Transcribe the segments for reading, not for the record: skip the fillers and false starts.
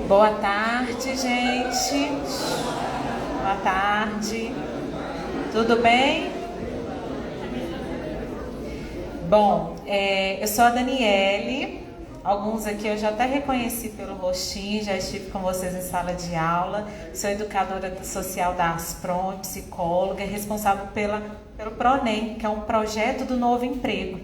Boa tarde, gente. Boa tarde. Tudo bem? Bom, eu sou a Daniele. Alguns aqui eu já até reconheci pelo rostinho, já estive com vocês em sala de aula. Sou educadora social da Asprom, psicóloga, responsável pelo ProNEM, que é um projeto do Novo Emprego.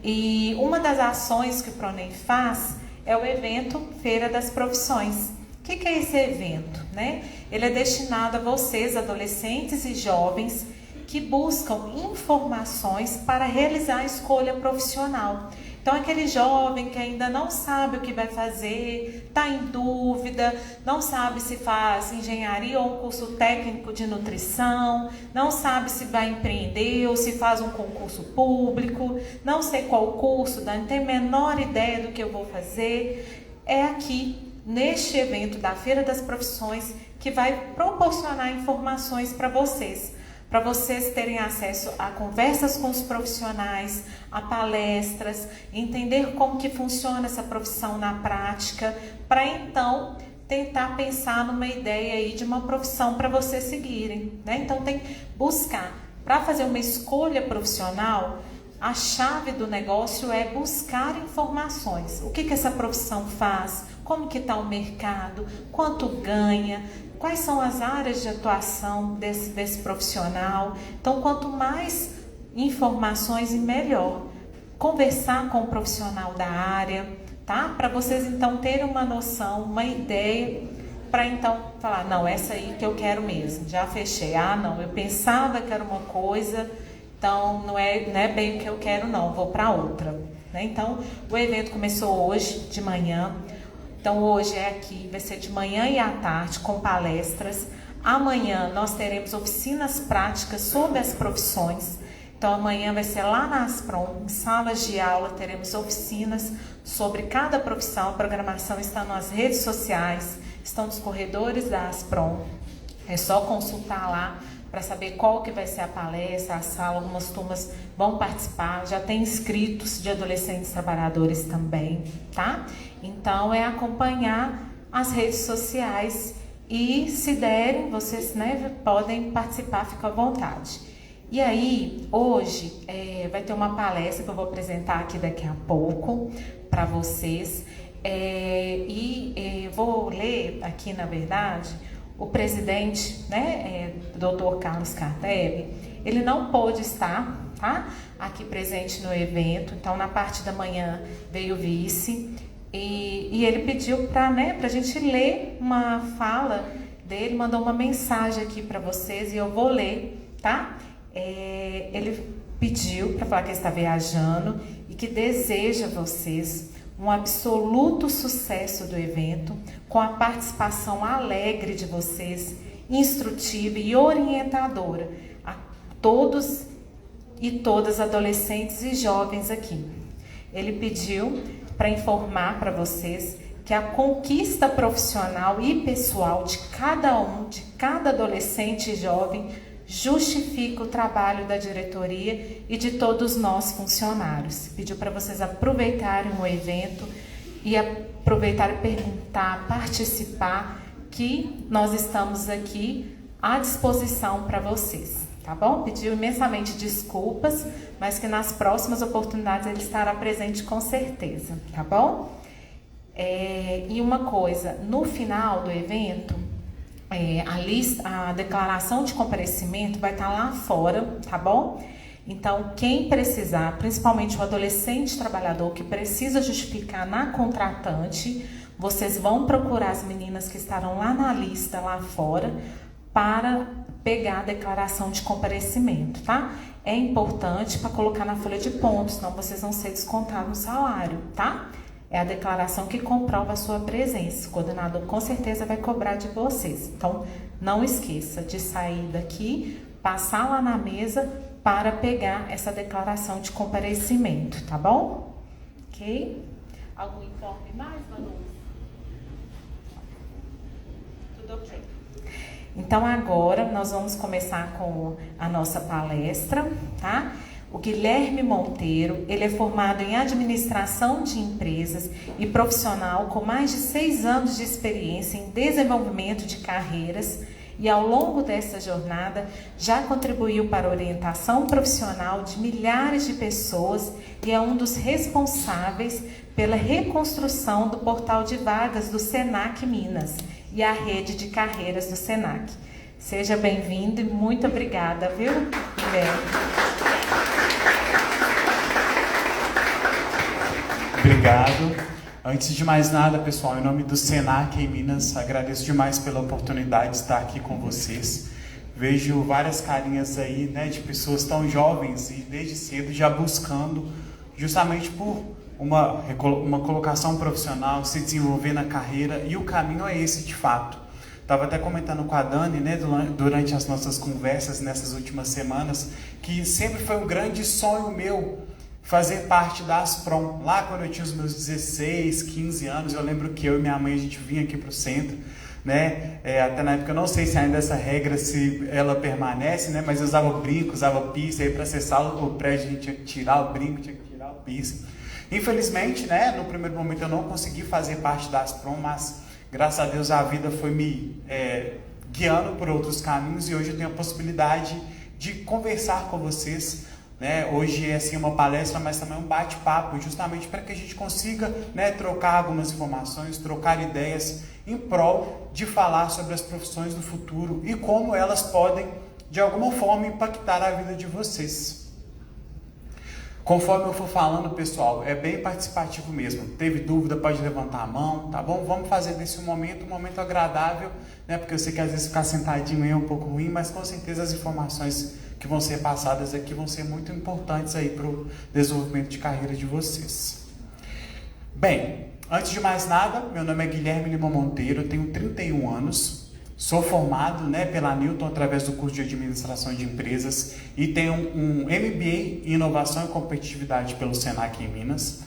E uma das ações que o ProNEM faz é o evento Feira das Profissões. O que é esse evento, né? Ele é destinado a vocês, adolescentes e jovens, que buscam informações para realizar a escolha profissional. Então, aquele jovem que ainda não sabe o que vai fazer, está em dúvida, não sabe se faz engenharia ou um curso técnico de nutrição, não sabe se vai empreender ou se faz um concurso público, não sei qual curso, não tenho a menor ideia do que eu vou fazer. É aqui, neste evento da Feira das Profissões, que vai proporcionar informações para vocês terem acesso a conversas com os profissionais, a palestras, entender como que funciona essa profissão na prática, para então tentar pensar numa ideia aí de uma profissão para vocês seguirem, né? Então tem que buscar, para fazer uma escolha profissional, a chave do negócio é buscar informações. O que essa profissão faz? Como que está o mercado? Quanto ganha? Quais são as áreas de atuação desse profissional? Então, quanto mais informações, melhor. Conversar com o profissional da área, tá? Para vocês, então, terem uma noção, uma ideia, para, então, falar, não, essa aí que eu quero mesmo, já fechei. Ah, não, eu pensava que era uma coisa, então não é bem o que eu quero, não, vou para outra. Né? Então, o evento começou hoje, de manhã. Então, hoje é aqui, vai ser de manhã e à tarde, com palestras. Amanhã nós teremos oficinas práticas sobre as profissões. Então, amanhã vai ser lá na Asprom, em salas de aula, teremos oficinas sobre cada profissão. A programação está nas redes sociais, estão nos corredores da Asprom. É só consultar lá para saber qual que vai ser a palestra, a sala. Algumas turmas vão participar, já tem inscritos de adolescentes trabalhadores também, tá? Então, é acompanhar as redes sociais e, se derem, vocês, né, podem participar, fica à vontade. E aí, hoje, vai ter uma palestra que eu vou apresentar aqui daqui a pouco para vocês. Vou ler aqui, na verdade, o presidente, né, Dr. Carlos Cartelli, ele não pôde estar, tá, aqui presente no evento. Então, na parte da manhã veio o vice. E ele pediu para a gente ler uma fala dele, mandou uma mensagem aqui para vocês e eu vou ler, tá? Ele pediu para falar que está viajando e que deseja a vocês um absoluto sucesso do evento, com a participação alegre de vocês, instrutiva e orientadora a todos e todas adolescentes e jovens aqui. Ele pediu para informar para vocês que a conquista profissional e pessoal de cada adolescente e jovem, justifica o trabalho da diretoria e de todos nós funcionários. Pediu para vocês aproveitarem o evento e aproveitarem, perguntar, participar, que nós estamos aqui à disposição para vocês. Tá bom? Pediu imensamente desculpas, mas que nas próximas oportunidades ele estará presente com certeza, tá bom? E uma coisa, no final do evento, a declaração de comparecimento vai estar lá fora, tá bom? Então, quem precisar, principalmente o adolescente trabalhador que precisa justificar na contratante, vocês vão procurar as meninas que estarão lá na lista, lá fora, para pegar a declaração de comparecimento, tá? É importante para colocar na folha de pontos, senão vocês vão ser descontados no salário, tá? É a declaração que comprova a sua presença. O coordenador com certeza vai cobrar de vocês. Então, não esqueça de sair daqui, passar lá na mesa para pegar essa declaração de comparecimento, tá bom? Ok? Algum informe mais, Manu? Tudo ok. Então, agora nós vamos começar com a nossa palestra, tá? O Guilherme Monteiro, ele é formado em administração de empresas e profissional com mais de 6 anos de experiência em desenvolvimento de carreiras e ao longo dessa jornada já contribuiu para a orientação profissional de milhares de pessoas e é um dos responsáveis pela reconstrução do portal de vagas do Senac Minas e a rede de carreiras do Senac. Seja bem-vindo e muito obrigada, viu, Guilherme? Obrigado. Antes de mais nada, pessoal, em nome do Senac em Minas, agradeço demais pela oportunidade de estar aqui com vocês. Vejo várias carinhas aí, né, de pessoas tão jovens e desde cedo já buscando justamente por uma colocação profissional, se desenvolver na carreira, e o caminho é esse de fato. Estava até comentando com a Dani, né, durante as nossas conversas nessas últimas semanas, que sempre foi um grande sonho meu fazer parte da Asprom. Lá quando eu tinha os meus 16, 15 anos, eu lembro que eu e minha mãe, a gente vinha aqui para o centro, né? Até na época eu não sei se ainda essa regra, se ela permanece, né? Mas eu usava brinco, usava piercing, aí para acessar o prédio a gente tinha que tirar o brinco, tinha que tirar o piercing. Infelizmente, né, no primeiro momento eu não consegui fazer parte da Asprom, mas graças a Deus a vida foi me guiando por outros caminhos e hoje eu tenho a possibilidade de conversar com vocês. Né? Hoje é assim uma palestra, mas também um bate-papo, justamente para que a gente consiga, né, trocar algumas informações, trocar ideias em prol de falar sobre as profissões do futuro e como elas podem, de alguma forma, impactar a vida de vocês. Conforme eu for falando, pessoal, é bem participativo mesmo. Teve dúvida, pode levantar a mão, tá bom? Vamos fazer desse um momento agradável, né? Porque eu sei que às vezes ficar sentadinho é um pouco ruim, mas com certeza as informações que vão ser passadas aqui vão ser muito importantes aí para o desenvolvimento de carreira de vocês. Bem, antes de mais nada, meu nome é Guilherme Lima Monteiro, eu tenho 31 anos, sou formado, né, pela Newton através do curso de administração de empresas e tenho um MBA em inovação e competitividade pelo Senac em Minas.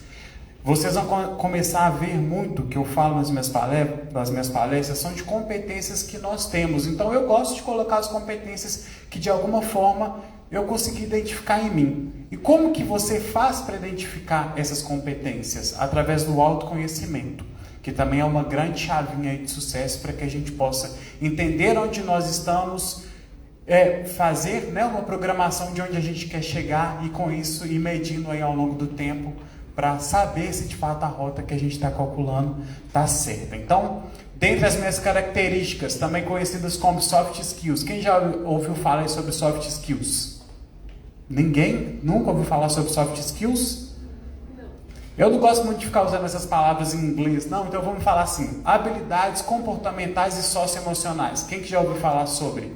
Vocês vão começar a ver muito que eu falo nas minhas palestras são de competências que nós temos. Então eu gosto de colocar as competências que de alguma forma eu consegui identificar em mim. E como que você faz para identificar essas competências? Através do autoconhecimento, que também é uma grande chavinha aí de sucesso para que a gente possa entender onde nós estamos, fazer, né, uma programação de onde a gente quer chegar e com isso ir medindo aí ao longo do tempo para saber se de fato a rota que a gente está calculando está certa. Então, dentre as minhas características, também conhecidas como soft skills, quem já ouviu falar sobre soft skills? Ninguém? Nunca ouviu falar sobre soft skills? Eu não gosto muito de ficar usando essas palavras em inglês, não, então vamos falar assim, habilidades comportamentais e socioemocionais. Quem que já ouviu falar sobre?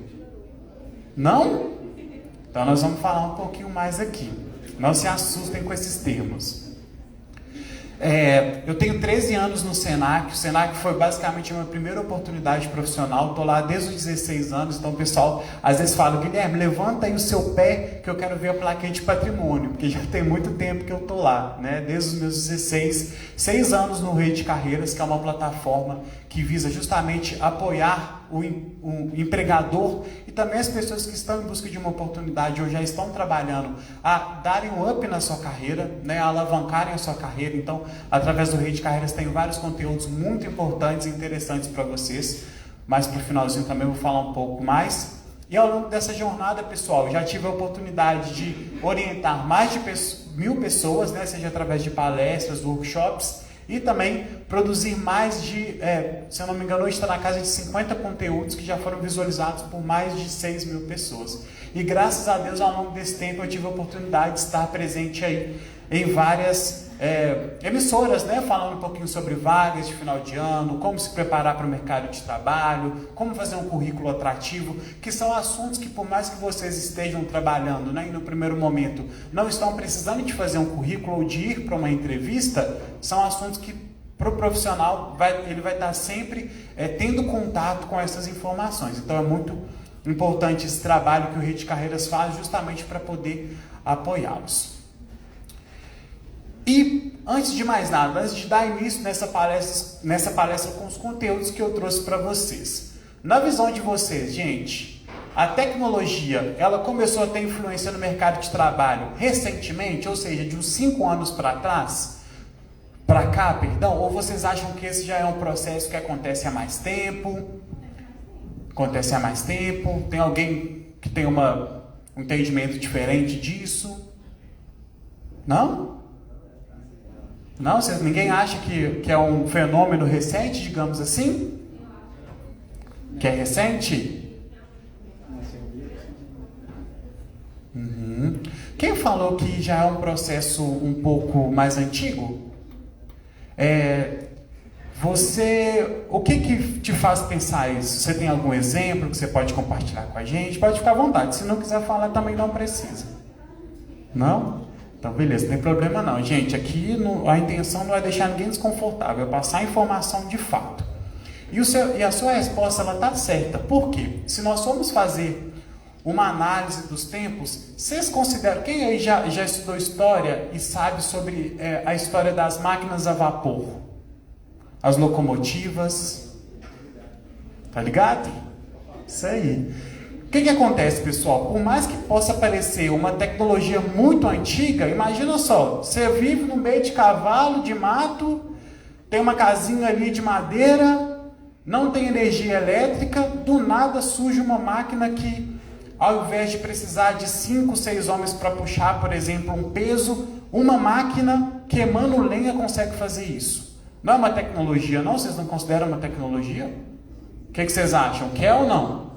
Não? Então nós vamos falar um pouquinho mais aqui. Não se assustem com esses termos. Eu tenho 13 anos no Senac, o Senac foi basicamente a minha primeira oportunidade profissional, estou lá desde os 16 anos, então o pessoal às vezes fala, Guilherme, levanta aí o seu pé que eu quero ver a plaquinha de patrimônio, porque já tem muito tempo que eu estou lá, né? Desde os meus 16, 6 anos no Rede de Carreiras, que é uma plataforma que visa justamente apoiar o empregador e também as pessoas que estão em busca de uma oportunidade ou já estão trabalhando a darem um up na sua carreira, né, a alavancarem a sua carreira. Então, através do Rede de Carreiras tem vários conteúdos muito importantes e interessantes para vocês, mas para o finalzinho também eu vou falar um pouco mais. E ao longo dessa jornada, pessoal, já tive a oportunidade de orientar mais de 1.000 pessoas, né, seja através de palestras, workshops, e também produzir mais de, se eu não me engano, hoje está na casa de 50 conteúdos que já foram visualizados por mais de 6.000 pessoas. E graças a Deus, ao longo desse tempo, eu tive a oportunidade de estar presente aí em várias emissoras, né, falando um pouquinho sobre vagas de final de ano, como se preparar para o mercado de trabalho, como fazer um currículo atrativo, que são assuntos que por mais que vocês estejam trabalhando, né, e no primeiro momento não estão precisando de fazer um currículo ou de ir para uma entrevista, são assuntos que para o profissional ele vai estar sempre tendo contato com essas informações. Então é muito importante esse trabalho que o Rede de Carreiras faz justamente para poder apoiá-los. E, antes de mais nada, antes de dar início nessa palestra com os conteúdos que eu trouxe para vocês. Na visão de vocês, gente, a tecnologia, ela começou a ter influência no mercado de trabalho recentemente, ou seja, de uns 5 anos para cá, perdão, ou vocês acham que esse já é um processo que acontece há mais tempo? Acontece há mais tempo? Tem alguém que tem um entendimento diferente disso? Não? Não? Ninguém acha que é um fenômeno recente, digamos assim? Que é recente? Uhum. Quem falou que já é um processo um pouco mais antigo? O que te faz pensar isso? Você tem algum exemplo que você pode compartilhar com a gente? Pode ficar à vontade. Se não quiser falar, também não precisa. Não? Então, beleza, não tem problema não. Gente, aqui a intenção não é deixar ninguém desconfortável, é passar informação de fato. E a sua resposta, ela está certa. Por quê? Se nós formos fazer uma análise dos tempos, vocês consideram, quem aí já estudou história e sabe sobre a história das máquinas a vapor? As locomotivas? Tá ligado? Isso aí. O que acontece, pessoal? Por mais que possa parecer uma tecnologia muito antiga, imagina só, você vive no meio de cavalo, de mato, tem uma casinha ali de madeira, não tem energia elétrica, do nada surge uma máquina que, ao invés de precisar de 5, 6 homens para puxar, por exemplo, um peso, uma máquina queimando lenha consegue fazer isso. Não é uma tecnologia, não? Vocês não consideram uma tecnologia? O que vocês acham? Quer ou não?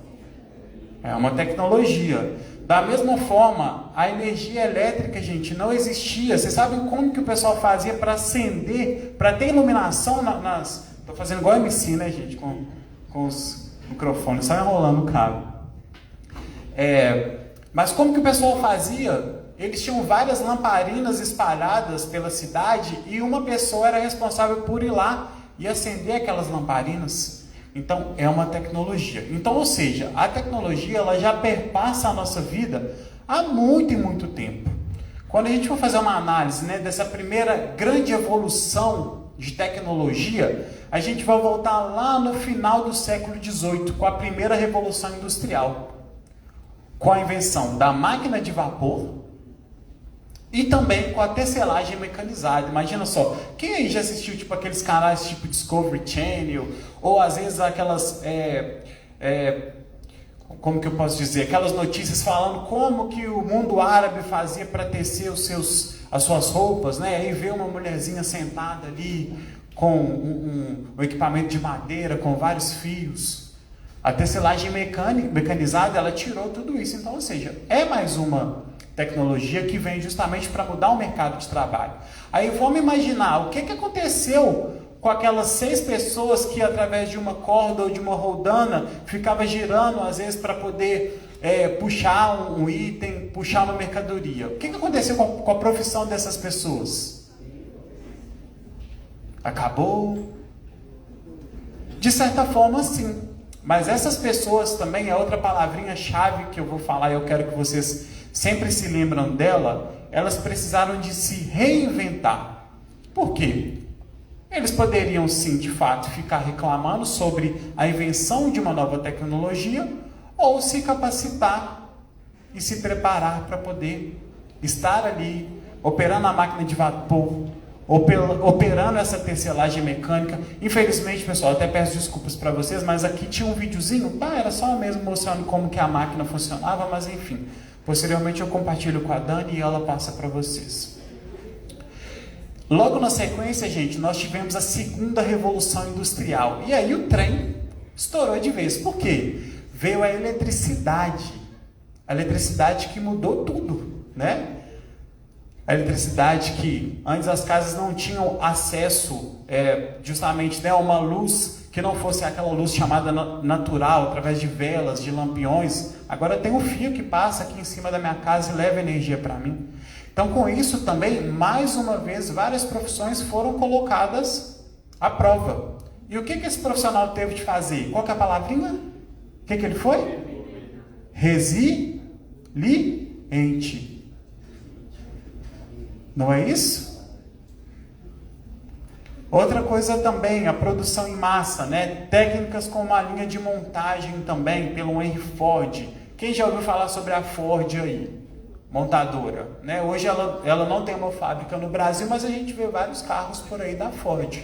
É uma tecnologia. Da mesma forma, a energia elétrica, gente, não existia. Vocês sabem como que o pessoal fazia para acender, para ter iluminação nas... Estou fazendo igual a MC, né, gente? Com os microfones, só enrolando o cabo. Mas como que o pessoal fazia? Eles tinham várias lamparinas espalhadas pela cidade e uma pessoa era responsável por ir lá e acender aquelas lamparinas. Então, é uma tecnologia. Então, ou seja, a tecnologia ela já perpassa a nossa vida há muito e muito tempo. Quando a gente for fazer uma análise, né, dessa primeira grande evolução de tecnologia, a gente vai voltar lá no final do século XVIII, com a primeira revolução industrial, com a invenção da máquina de vapor e também com a tecelagem mecanizada. Imagina só, quem aí já assistiu tipo aqueles canais tipo Discovery Channel, ou às vezes aquelas, como que eu posso dizer, aquelas notícias falando como que o mundo árabe fazia para tecer as suas roupas, né? Aí vê uma mulherzinha sentada ali com um equipamento de madeira, com vários fios. A tecelagem mecanizada, ela tirou tudo isso. Então, ou seja, é mais uma tecnologia que vem justamente para mudar o mercado de trabalho. Aí vamos imaginar o que aconteceu com aquelas 6 pessoas que através de uma corda ou de uma roldana ficava girando às vezes para poder puxar um item, puxar uma mercadoria. O que aconteceu com a profissão dessas pessoas? Acabou? De certa forma, sim. Mas essas pessoas também, é outra palavrinha-chave que eu vou falar e eu quero que vocês sempre se lembram dela, elas precisaram de se reinventar. Por quê? Eles poderiam sim, de fato, ficar reclamando sobre a invenção de uma nova tecnologia ou se capacitar e se preparar para poder estar ali, operando a máquina de vapor, operando essa tecelagem mecânica. Infelizmente, pessoal, até peço desculpas para vocês, mas aqui tinha um videozinho, era só mesmo mostrando como que a máquina funcionava, mas enfim, posteriormente eu compartilho com a Dani e ela passa para vocês. Logo na sequência, gente, nós tivemos a segunda revolução industrial, e aí o trem estourou de vez. Por quê? Veio a eletricidade que mudou tudo, né? A eletricidade que antes as casas não tinham acesso justamente a uma luz que não fosse aquela luz chamada natural, através de velas, de lampiões. Agora tem um fio que passa aqui em cima da minha casa e leva energia para mim. Então com isso também, mais uma vez, várias profissões foram colocadas à prova. E o que esse profissional teve de fazer? Qual que é a palavrinha? O que ele foi? Resiliente. Não é isso? Outra coisa também, a produção em massa, né? Técnicas como a linha de montagem também, pelo Henry Ford, Quem já ouviu falar sobre a Ford aí? Montadora, né? Hoje ela não tem uma fábrica no Brasil, mas a gente vê vários carros por aí da Ford,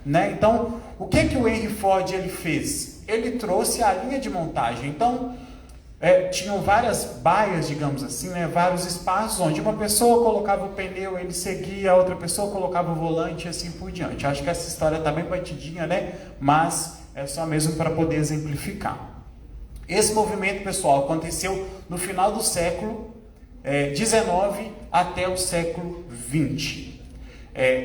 né? Então, o que o Henry Ford ele fez? Ele trouxe a linha de montagem. Então, tinham várias baias, digamos assim, né? Vários espaços onde uma pessoa colocava o pneu, ele seguia, a outra pessoa colocava o volante e assim por diante. Acho que essa história está bem batidinha, né? Mas é só mesmo para poder exemplificar. Esse movimento, pessoal, aconteceu no final do século XIX até o século XX.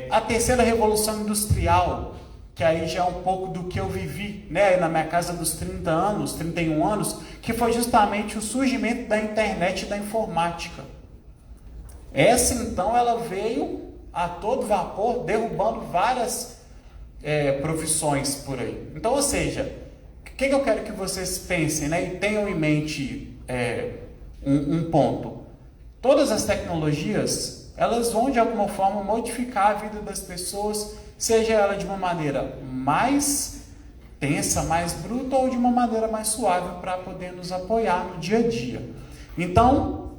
A terceira revolução industrial, que aí já é um pouco do que eu vivi, né, na minha casa dos 30 anos, 31 anos, que foi justamente o surgimento da internet e da informática. Essa, então, ela veio a todo vapor, derrubando várias profissões por aí. Então, ou seja, o que eu quero que vocês pensem, né, e tenham em mente um ponto. Todas as tecnologias, elas vão de alguma forma modificar a vida das pessoas, seja ela de uma maneira mais tensa, mais bruta, ou de uma maneira mais suave para poder nos apoiar no dia a dia. Então,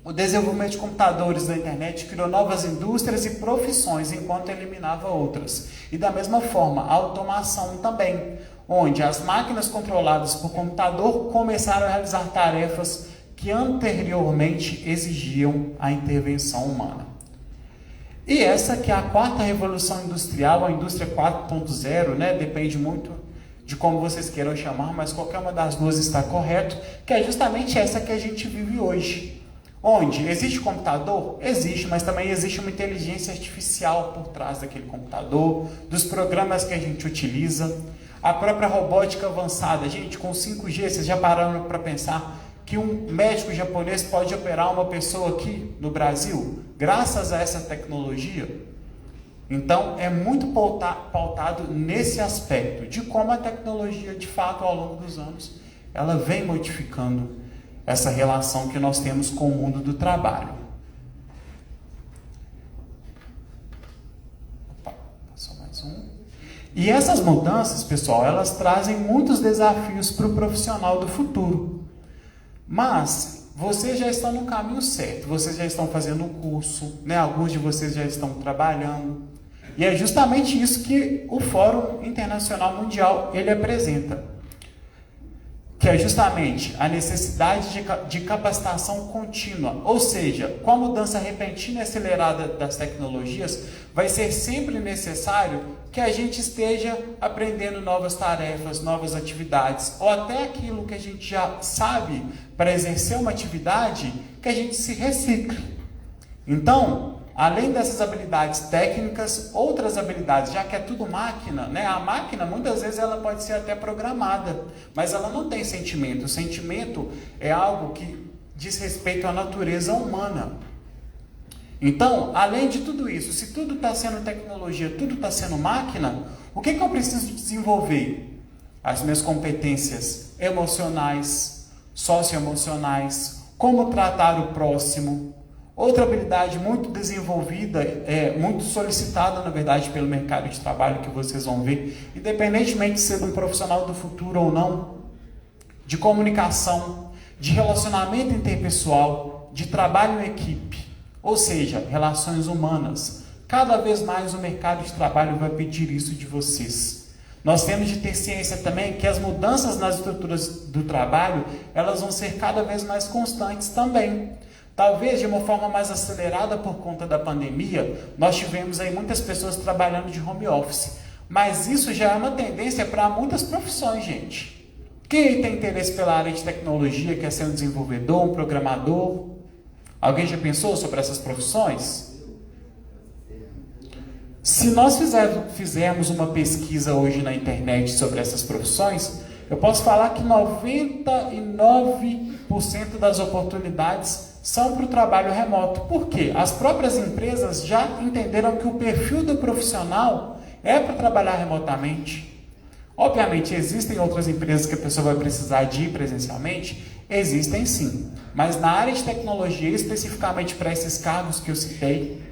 o desenvolvimento de computadores na internet criou novas indústrias e profissões, enquanto eliminava outras. E da mesma forma, a automação também, onde as máquinas controladas por computador começaram a realizar tarefas que anteriormente exigiam a intervenção humana. E essa que é a quarta revolução industrial, a indústria 4.0, né? Depende muito de como vocês queiram chamar, mas qualquer uma das duas está correto, que é justamente essa que a gente vive hoje. Onde existe computador? Existe, mas também existe uma inteligência artificial por trás daquele computador, dos programas que a gente utiliza, a própria robótica avançada. Gente, com 5G, vocês já pararam para pensar que um médico japonês pode operar uma pessoa aqui no Brasil, graças a essa tecnologia? Então, é muito pautado nesse aspecto, de como a tecnologia, de fato, ao longo dos anos, ela vem modificando essa relação que nós temos com o mundo do trabalho. Opa, passou mais um. E essas mudanças, pessoal, elas trazem muitos desafios para o profissional do futuro. Mas vocês já estão no caminho certo, vocês já estão fazendo o curso, né? Alguns de vocês já estão trabalhando. E é justamente isso que o Fórum Internacional Mundial ele apresenta, que é justamente a necessidade de capacitação contínua, ou seja, com a mudança repentina e acelerada das tecnologias, vai ser sempre necessário que a gente esteja aprendendo novas tarefas, novas atividades, ou até aquilo que a gente já sabe para exercer uma atividade, que a gente se recicle. Então, além dessas habilidades técnicas, outras habilidades, já que é tudo máquina, né? A máquina, muitas vezes, ela pode ser até programada, mas ela não tem sentimento. O sentimento é algo que diz respeito à natureza humana. Então, além de tudo isso, se tudo está sendo tecnologia, tudo está sendo máquina, o que eu preciso desenvolver? As minhas competências emocionais, socioemocionais, como tratar o próximo. Outra habilidade muito desenvolvida, muito solicitada, na verdade, pelo mercado de trabalho, que vocês vão ver, independentemente de ser um profissional do futuro ou não, de comunicação, de relacionamento interpessoal, de trabalho em equipe, ou seja, relações humanas. Cada vez mais o mercado de trabalho vai pedir isso de vocês. Nós temos de ter ciência também que as mudanças nas estruturas do trabalho, elas vão ser cada vez mais constantes também. Talvez de uma forma mais acelerada por conta da pandemia, nós tivemos aí muitas pessoas trabalhando de home office. Mas isso já é uma tendência para muitas profissões, gente. Quem tem interesse pela área de tecnologia, quer ser um desenvolvedor, um programador? Alguém já pensou sobre essas profissões? Se nós fizermos uma pesquisa hoje na internet sobre essas profissões, eu posso falar que 99% das oportunidades são para o trabalho remoto. Por quê? As próprias empresas já entenderam que o perfil do profissional é para trabalhar remotamente. Obviamente, existem outras empresas que a pessoa vai precisar de ir presencialmente? Existem sim. Mas na área de tecnologia, especificamente para esses cargos que eu citei,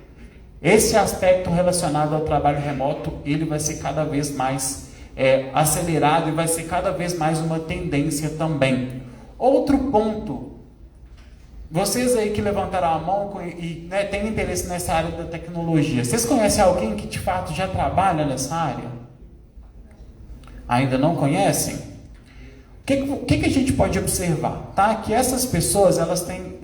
esse aspecto relacionado ao trabalho remoto, ele vai ser cada vez mais acelerado e vai ser cada vez mais uma tendência também. Outro ponto, vocês aí que levantaram a mão e né, têm interesse nessa área da tecnologia, vocês conhecem alguém que de fato já trabalha nessa área? Ainda não conhecem? O que a gente pode observar? Tá? Que essas pessoas, elas têm,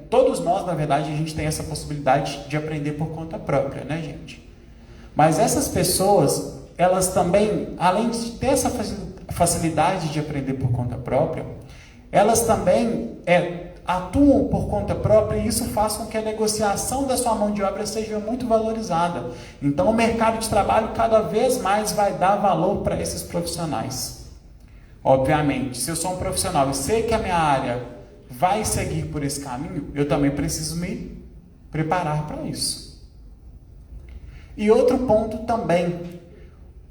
todos nós, na verdade, a gente tem essa possibilidade de aprender por conta própria, né, gente? Mas essas pessoas, elas também, além de ter essa facilidade de aprender por conta própria, elas também atuam por conta própria e isso faz com que a negociação da sua mão de obra seja muito valorizada. Então, o mercado de trabalho cada vez mais vai dar valor para esses profissionais. Obviamente, se eu sou um profissional e sei que a minha área vai seguir por esse caminho, eu também preciso me preparar para isso. E outro ponto também,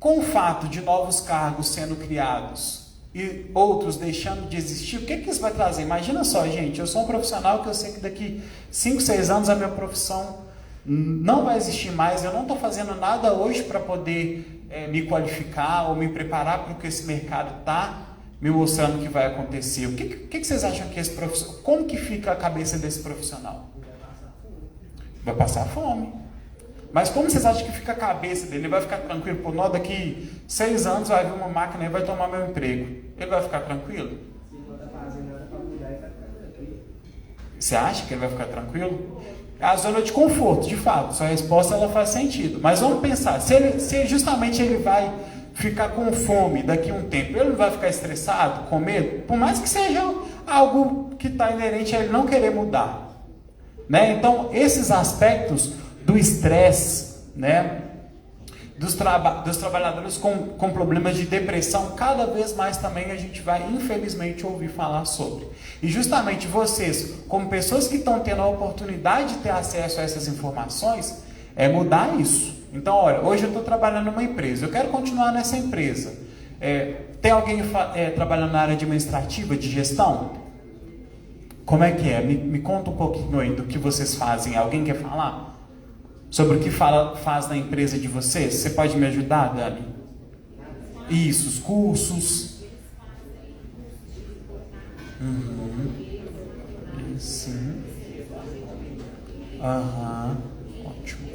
com o fato de novos cargos sendo criados e outros deixando de existir, o que isso vai trazer? Imagina só, gente, eu sou um profissional que eu sei que daqui 5, 6 anos a minha profissão não vai existir mais, eu não estou fazendo nada hoje para poder me qualificar ou me preparar para o que esse mercado está me mostrando que vai acontecer. O que vocês acham que esse profissional, como que fica a cabeça desse profissional? Vai passar fome. Mas como vocês acham que fica a cabeça dele? Ele vai ficar tranquilo? Pô, não, daqui 6 anos vai vir uma máquina e vai tomar meu emprego. Ele vai ficar tranquilo? Você acha que ele vai ficar tranquilo? É a zona de conforto, de fato. Sua resposta ela faz sentido. Mas vamos pensar, se justamente ele vai ficar com fome daqui a um tempo, ele não vai ficar estressado, com medo? Por mais que seja algo que está inerente a ele não querer mudar. Né? Então, esses aspectos do estresse, né? dos trabalhadores com problemas de depressão, cada vez mais também a gente vai, infelizmente, ouvir falar sobre. E justamente vocês, como pessoas que estão tendo a oportunidade de ter acesso a essas informações, é mudar isso. Então, olha, hoje eu estou trabalhando numa empresa, eu quero continuar nessa empresa. Tem alguém trabalhando na área administrativa, de gestão? Como é que é? Me conta um pouquinho aí do que vocês fazem. Alguém quer falar? Sobre o que faz na empresa de vocês? Você pode me ajudar, Dani? Isso, os cursos. Sim. Ótimo.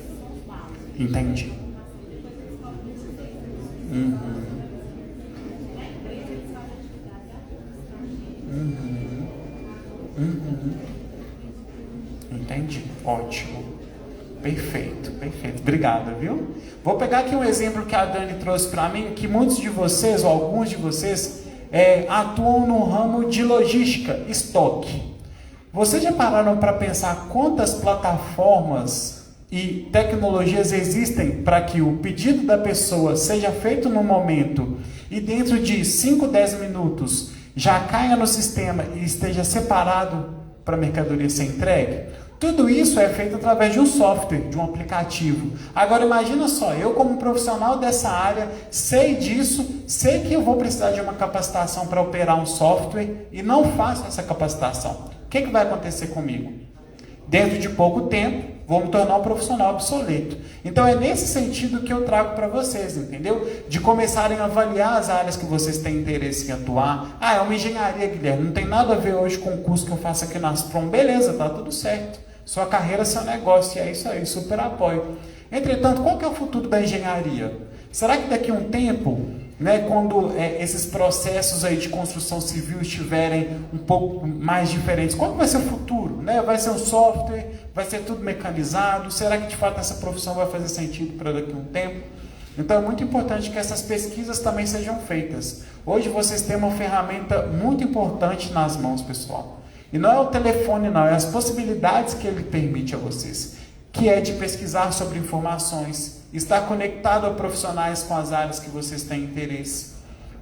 Entendi. Entendi. Ótimo. Perfeito. Obrigado, viu? Vou pegar aqui um exemplo que a Dani trouxe para mim, que muitos de vocês, ou alguns de vocês, atuam no ramo de logística, estoque. Vocês já pararam para pensar quantas plataformas e tecnologias existem para que o pedido da pessoa seja feito no momento e dentro de 5, 10 minutos já caia no sistema e esteja separado para a mercadoria ser entregue? Tudo isso é feito através de um software, de um aplicativo. Agora imagina só, eu como profissional dessa área, sei disso, sei que eu vou precisar de uma capacitação para operar um software e não faço essa capacitação. O que vai acontecer comigo? Dentro de pouco tempo, vou me tornar um profissional obsoleto. Então é nesse sentido que eu trago para vocês, entendeu? De começarem a avaliar as áreas que vocês têm interesse em atuar. É uma engenharia, Guilherme, não tem nada a ver hoje com o curso que eu faço aqui na Asprom. Beleza, tá tudo certo. Sua carreira, seu negócio, e é isso aí, super apoio. Entretanto, qual que é o futuro da engenharia? Será que daqui a um tempo, né, quando esses processos aí de construção civil estiverem um pouco mais diferentes, qual que vai ser o futuro? Né? Vai ser um software? Vai ser tudo mecanizado? Será que de fato essa profissão vai fazer sentido para daqui a um tempo? Então é muito importante que essas pesquisas também sejam feitas. Hoje vocês têm uma ferramenta muito importante nas mãos, pessoal. E não é o telefone não, é as possibilidades que ele permite a vocês, que é de pesquisar sobre informações, estar conectado a profissionais com as áreas que vocês têm interesse.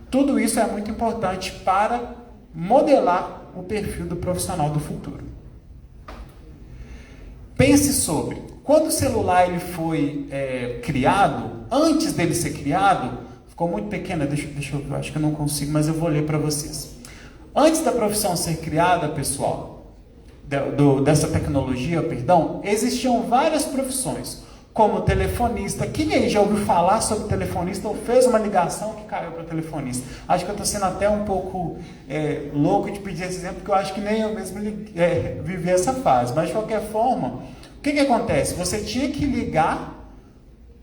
Tudo isso é muito importante para modelar o perfil do profissional do futuro. Pense sobre, quando o celular ele foi criado, antes dele ser criado, ficou muito pequena, deixa eu ver, acho que eu não consigo, mas eu vou ler para vocês. Antes da profissão ser criada, pessoal, dessa tecnologia, existiam várias profissões. como telefonista. Quem aí já ouviu falar sobre telefonista ou fez uma ligação que caiu para telefonista? Acho que eu estou sendo até um pouco louco de pedir esse exemplo, porque eu acho que nem eu mesmo vivi essa fase. Mas, de qualquer forma, o que acontece? Você tinha que ligar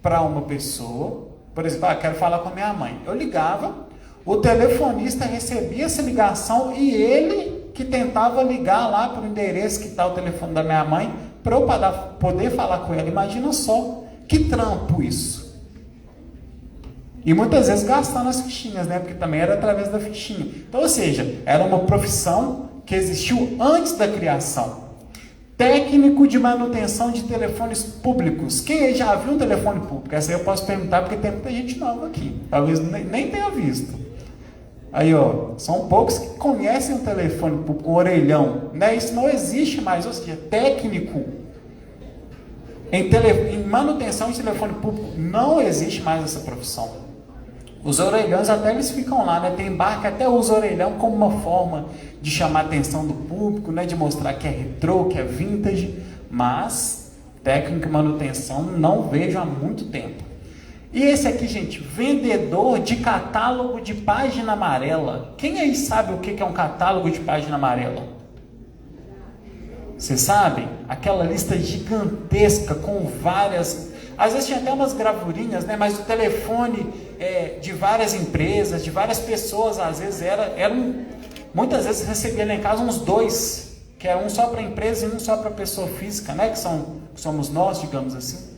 para uma pessoa, por exemplo, quero falar com a minha mãe. Eu ligava, o telefonista recebia essa ligação e ele que tentava ligar lá para o endereço que está o telefone da minha mãe, para eu poder falar com ela. Imagina só, que trampo isso. E muitas vezes gastando as fichinhas, né? Porque também era através da fichinha. Então, ou seja, era uma profissão que existiu antes da criação. Técnico de manutenção de telefones públicos. Quem aí já viu um telefone público? Essa aí eu posso perguntar porque tem muita gente nova aqui. Talvez nem tenha visto. Aí, ó, são poucos que conhecem um telefone público, um orelhão, né? Isso não existe mais, ou seja, técnico em manutenção de telefone público não existe mais essa profissão. Os orelhões até eles ficam lá, né? Tem bar que até usa orelhão como uma forma de chamar a atenção do público, né? De mostrar que é retrô, que é vintage, mas técnico em manutenção não vejo há muito tempo. E esse aqui, gente, vendedor de catálogo de página amarela. Quem aí sabe o que é um catálogo de página amarela? Vocês sabem? Aquela lista gigantesca com várias... Às vezes tinha até umas gravurinhas, né? Mas o telefone de várias empresas, de várias pessoas, às vezes muitas vezes recebia lá em casa uns 2, que era um só para a empresa e um só para a pessoa física, né? Que somos nós, digamos assim.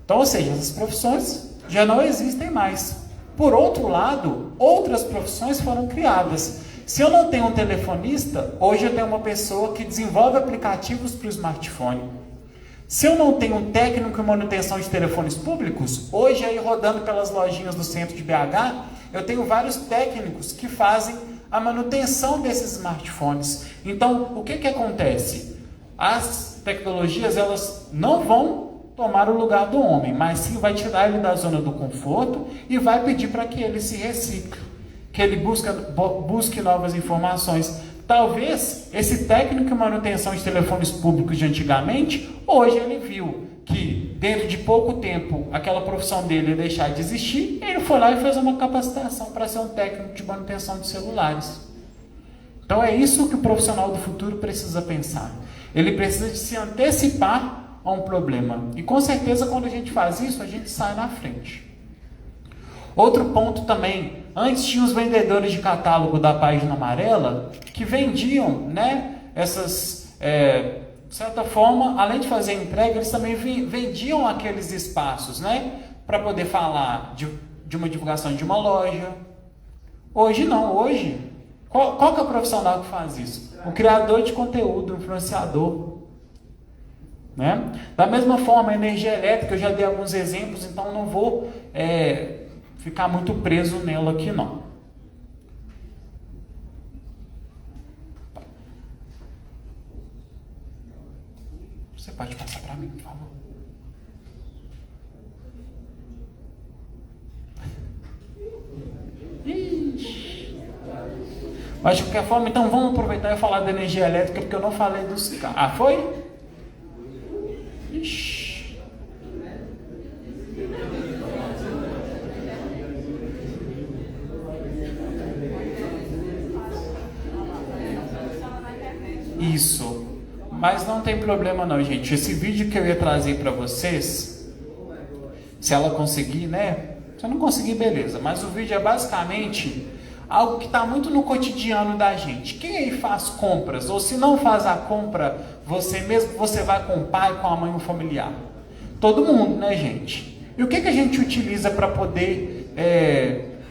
Então, ou seja, essas profissões já não existem mais. Por outro lado, outras profissões foram criadas. Se eu não tenho um telefonista, hoje eu tenho uma pessoa que desenvolve aplicativos para o smartphone. Se eu não tenho um técnico em manutenção de telefones públicos, hoje aí rodando pelas lojinhas do centro de BH, eu tenho vários técnicos que fazem a manutenção desses smartphones. Então, o que acontece? As tecnologias, elas não vão tomar o lugar do homem, mas sim vai tirar ele da zona do conforto e vai pedir para que ele se recicle, que ele busque novas informações. Talvez esse técnico em manutenção de telefones públicos de antigamente, hoje ele viu que dentro de pouco tempo aquela profissão dele ia deixar de existir, ele foi lá e fez uma capacitação para ser um técnico de manutenção de celulares. Então é isso que o profissional do futuro precisa pensar. Ele precisa de se antecipar a um problema. E com certeza quando a gente faz isso, a gente sai na frente. Outro ponto também, antes tinha os vendedores de catálogo da página amarela que vendiam, né, essas, de certa forma, além de fazer entrega, eles também vendiam aqueles espaços, né, para poder falar de uma divulgação de uma loja. Hoje não, hoje, qual que é o profissional que faz isso? O criador de conteúdo, o influenciador. Né? Da mesma forma, a energia elétrica, eu já dei alguns exemplos, então não vou ficar muito preso nela aqui não. Você pode passar para mim, por favor? Ixi. Mas de qualquer forma, então vamos aproveitar e falar da energia elétrica, porque eu não falei dos carros. Ah, foi? Ixi. Isso. Mas não tem problema não, gente. Esse vídeo que eu ia trazer para vocês, se ela conseguir, né? Se eu não conseguir, beleza. Mas o vídeo é basicamente algo que está muito no cotidiano da gente. Quem aí faz compras? Ou se não faz a compra você mesmo, você vai com o pai, com a mãe, um familiar? Todo mundo, né, gente? E o que a gente utiliza para poder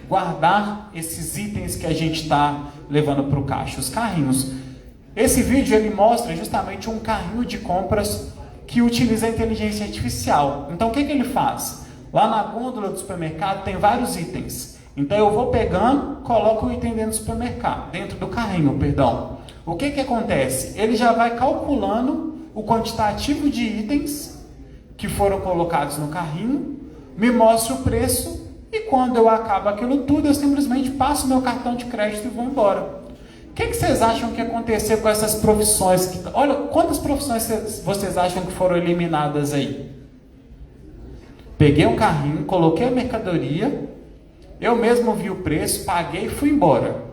guardar esses itens que a gente está levando para o caixa? Os carrinhos. Esse vídeo ele mostra justamente um carrinho de compras que utiliza a inteligência artificial. Então o que ele faz? Lá na gôndola do supermercado tem vários itens. Então eu vou pegando, coloco o item dentro do supermercado, dentro do carrinho, perdão. O que acontece? Ele já vai calculando o quantitativo de itens que foram colocados no carrinho, me mostra o preço e quando eu acabo aquilo tudo, eu simplesmente passo meu cartão de crédito e vou embora. O que vocês acham que aconteceu com essas profissões? Olha, quantas profissões vocês acham que foram eliminadas aí? Peguei um carrinho, coloquei a mercadoria, eu mesmo vi o preço, paguei e fui embora.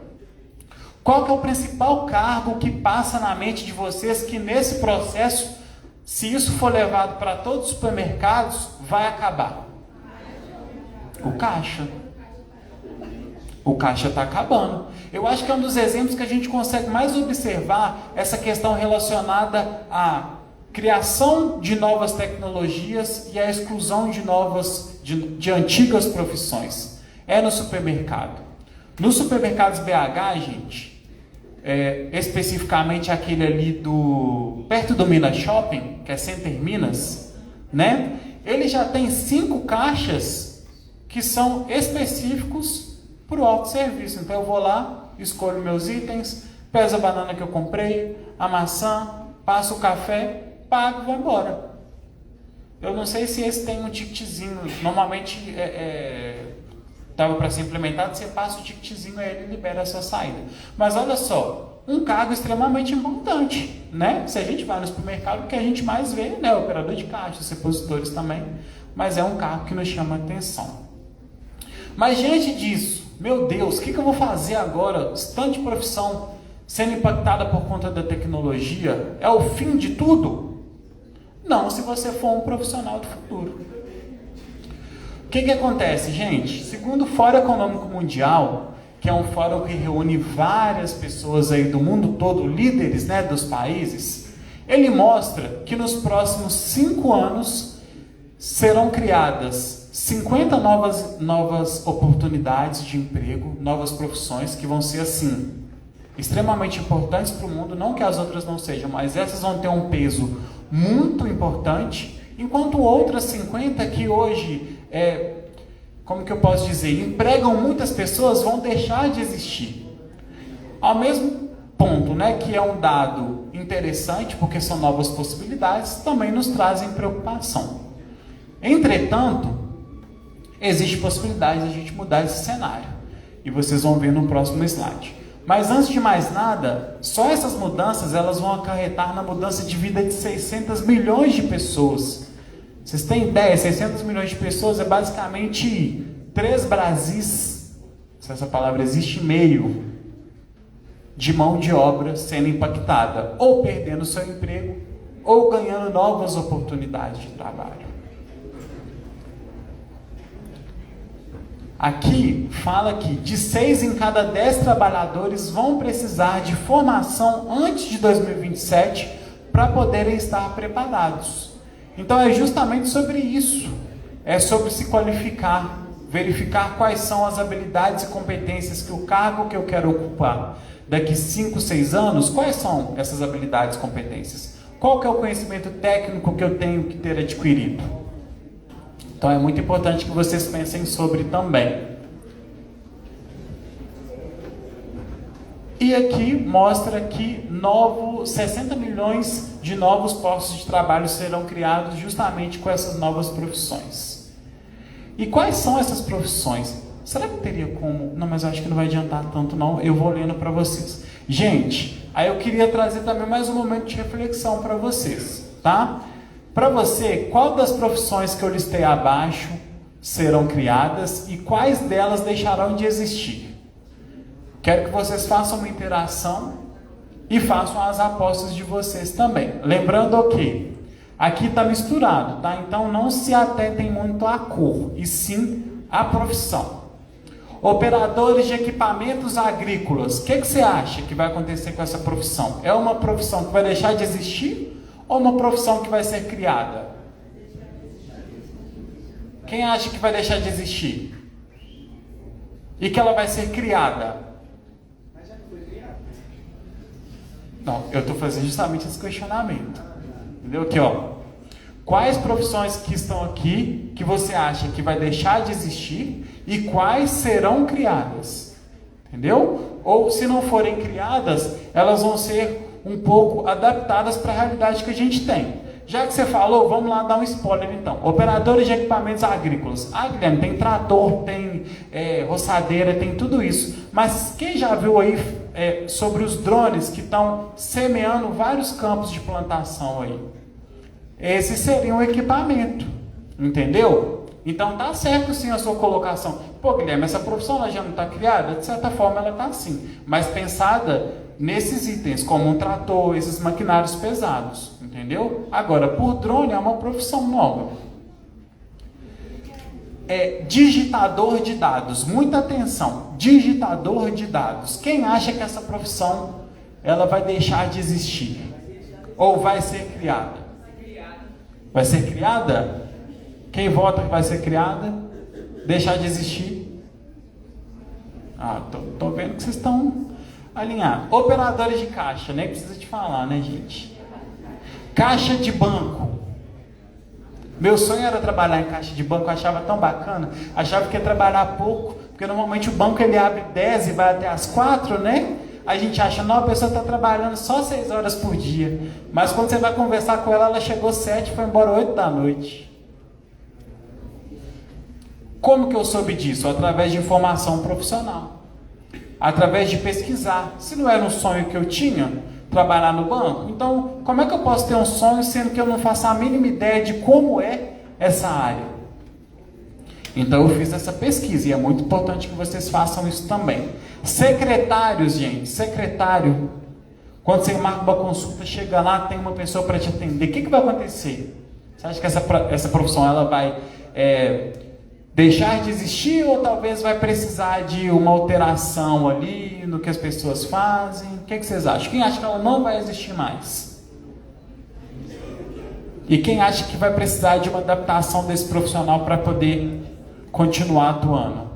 Qual que é o principal cargo que passa na mente de vocês que nesse processo, se isso for levado para todos os supermercados, vai acabar? O caixa. O caixa está acabando. Eu acho que é um dos exemplos que a gente consegue mais observar essa questão relacionada à criação de novas tecnologias e à exclusão de antigas profissões. É no supermercado. Nos supermercados BH, gente, especificamente aquele ali perto do Minas Shopping, que é Center Minas, né? Ele já tem 5 caixas que são específicos para o autosserviço. Então eu vou lá, escolho meus itens, peso a banana que eu comprei, a maçã, passo o café, pago e vou embora. Eu não sei se esse tem um ticketzinho. Normalmente estava para ser implementado, você passa o ticketzinho aí, ele libera a sua saída. Mas olha só, um cargo extremamente importante, né? Se a gente vai no supermercado, o que a gente mais vê, né? Operador de caixa, repositores também, mas é um cargo que nos chama a atenção. Mas diante disso, meu Deus, o que eu vou fazer agora? Tanta profissão sendo impactada por conta da tecnologia, é o fim de tudo? Não, se você for um profissional do futuro. O que acontece, gente? Segundo o Fórum Econômico Mundial, que é um fórum que reúne várias pessoas aí do mundo todo, líderes, né, dos países, ele mostra que nos próximos 5 anos serão criadas 50 novas oportunidades de emprego, novas profissões que vão ser assim, extremamente importantes para o mundo, não que as outras não sejam, mas essas vão ter um peso muito importante, enquanto outras 50 que hoje, como que eu posso dizer, empregam muitas pessoas, vão deixar de existir. Ao mesmo ponto, né, que é um dado interessante, porque são novas possibilidades, também nos trazem preocupação. Entretanto, existe possibilidade de a gente mudar esse cenário. E vocês vão ver no próximo slide. Mas antes de mais nada, só essas mudanças elas vão acarretar na mudança de vida de 600 milhões de pessoas. Vocês têm ideia? 600 milhões de pessoas é basicamente 3 Brasis, se essa palavra existe, meio, de mão de obra sendo impactada, ou perdendo seu emprego, ou ganhando novas oportunidades de trabalho. Aqui fala que de 6 em cada 10 trabalhadores vão precisar de formação antes de 2027 para poderem estar preparados. Então é justamente sobre isso. É sobre se qualificar, verificar quais são as habilidades e competências que o cargo que eu quero ocupar daqui 5, 6 anos, quais são essas habilidades e competências? Qual que é o conhecimento técnico que eu tenho que ter adquirido? Então é muito importante que vocês pensem sobre também. E aqui mostra que 60 milhões de novos postos de trabalho serão criados justamente com essas novas profissões. E quais são essas profissões? Será que teria como? Não, mas eu acho que não vai adiantar tanto não, eu vou lendo para vocês. Gente, aí eu queria trazer também mais um momento de reflexão para vocês, tá? Para você, qual das profissões que eu listei abaixo serão criadas e quais delas deixarão de existir? Quero que vocês façam uma interação e façam as apostas de vocês também. Lembrando que aqui está misturado, tá? Então não se atentem muito à cor, e sim à profissão. Operadores de equipamentos agrícolas. O que você acha que vai acontecer com essa profissão? É uma profissão que vai deixar de existir? Ou uma profissão que vai ser criada? Quem acha que vai deixar de existir? E que ela vai ser criada? Mas já foi criada? Não, eu estou fazendo justamente esse questionamento. Entendeu? Aqui, ó. Quais profissões que estão aqui que você acha que vai deixar de existir e quais serão criadas? Entendeu? Ou se não forem criadas, elas vão ser um pouco adaptadas para a realidade que a gente tem. Já que você falou, vamos lá dar um spoiler então. Operadores de equipamentos agrícolas. Ah, Guilherme, tem trator, tem roçadeira, tem tudo isso. Mas quem já viu aí sobre os drones que estão semeando vários campos de plantação aí? Esse seria um equipamento, entendeu? Então tá certo sim a sua colocação. Pô, Guilherme, essa profissão ela já não está criada? De certa forma ela está sim, mas pensada nesses itens, como um trator, esses maquinários pesados, entendeu? Agora, por drone é uma profissão nova. Digitador de dados, muita atenção, digitador de dados. Quem acha que essa profissão ela vai deixar de existir? Ou vai ser criada? Vai ser criada? Quem vota que vai ser criada? Deixar de existir? Tô vendo que vocês estão alinhados. Operadores de caixa, nem precisa te falar, né, gente? Caixa de banco. Meu sonho era trabalhar em caixa de banco, eu achava tão bacana. Achava que ia trabalhar pouco, porque normalmente o banco ele abre 10 e vai até as 4, né? A gente acha, não, a pessoa está trabalhando só 6 horas por dia. Mas quando você vai conversar com ela, ela chegou 7 e foi embora 8 da noite. Como que eu soube disso? Através de informação profissional. Através de pesquisar. Se não era um sonho que eu tinha, trabalhar no banco, então como é que eu posso ter um sonho sendo que eu não faço a mínima ideia de como é essa área? Então eu fiz essa pesquisa e é muito importante que vocês façam isso também. Secretários, gente, secretário, quando você marca uma consulta, chega lá, tem uma pessoa para te atender, o que vai acontecer? Você acha que essa profissão ela vai deixar de existir ou talvez vai precisar de uma alteração ali no que as pessoas fazem? O que vocês acham? Quem acha que ela não vai existir mais? E quem acha que vai precisar de uma adaptação desse profissional para poder continuar atuando?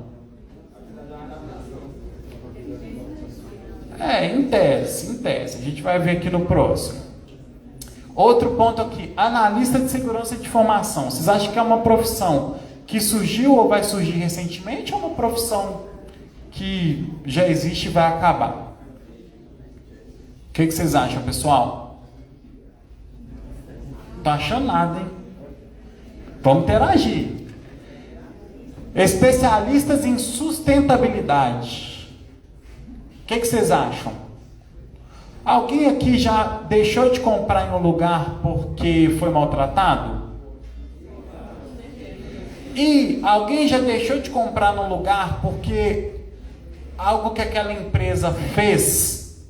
Em tese. A gente vai ver aqui no próximo. Outro ponto aqui, analista de segurança de informação. Vocês acham que é uma profissão que surgiu ou vai surgir recentemente ou uma profissão que já existe e vai acabar? O que vocês acham, pessoal? Não tá achando nada, hein? Vamos interagir. Especialistas em sustentabilidade. O que vocês acham? Alguém aqui já deixou de comprar em um lugar porque foi maltratado? E alguém já deixou de comprar num lugar porque algo que aquela empresa fez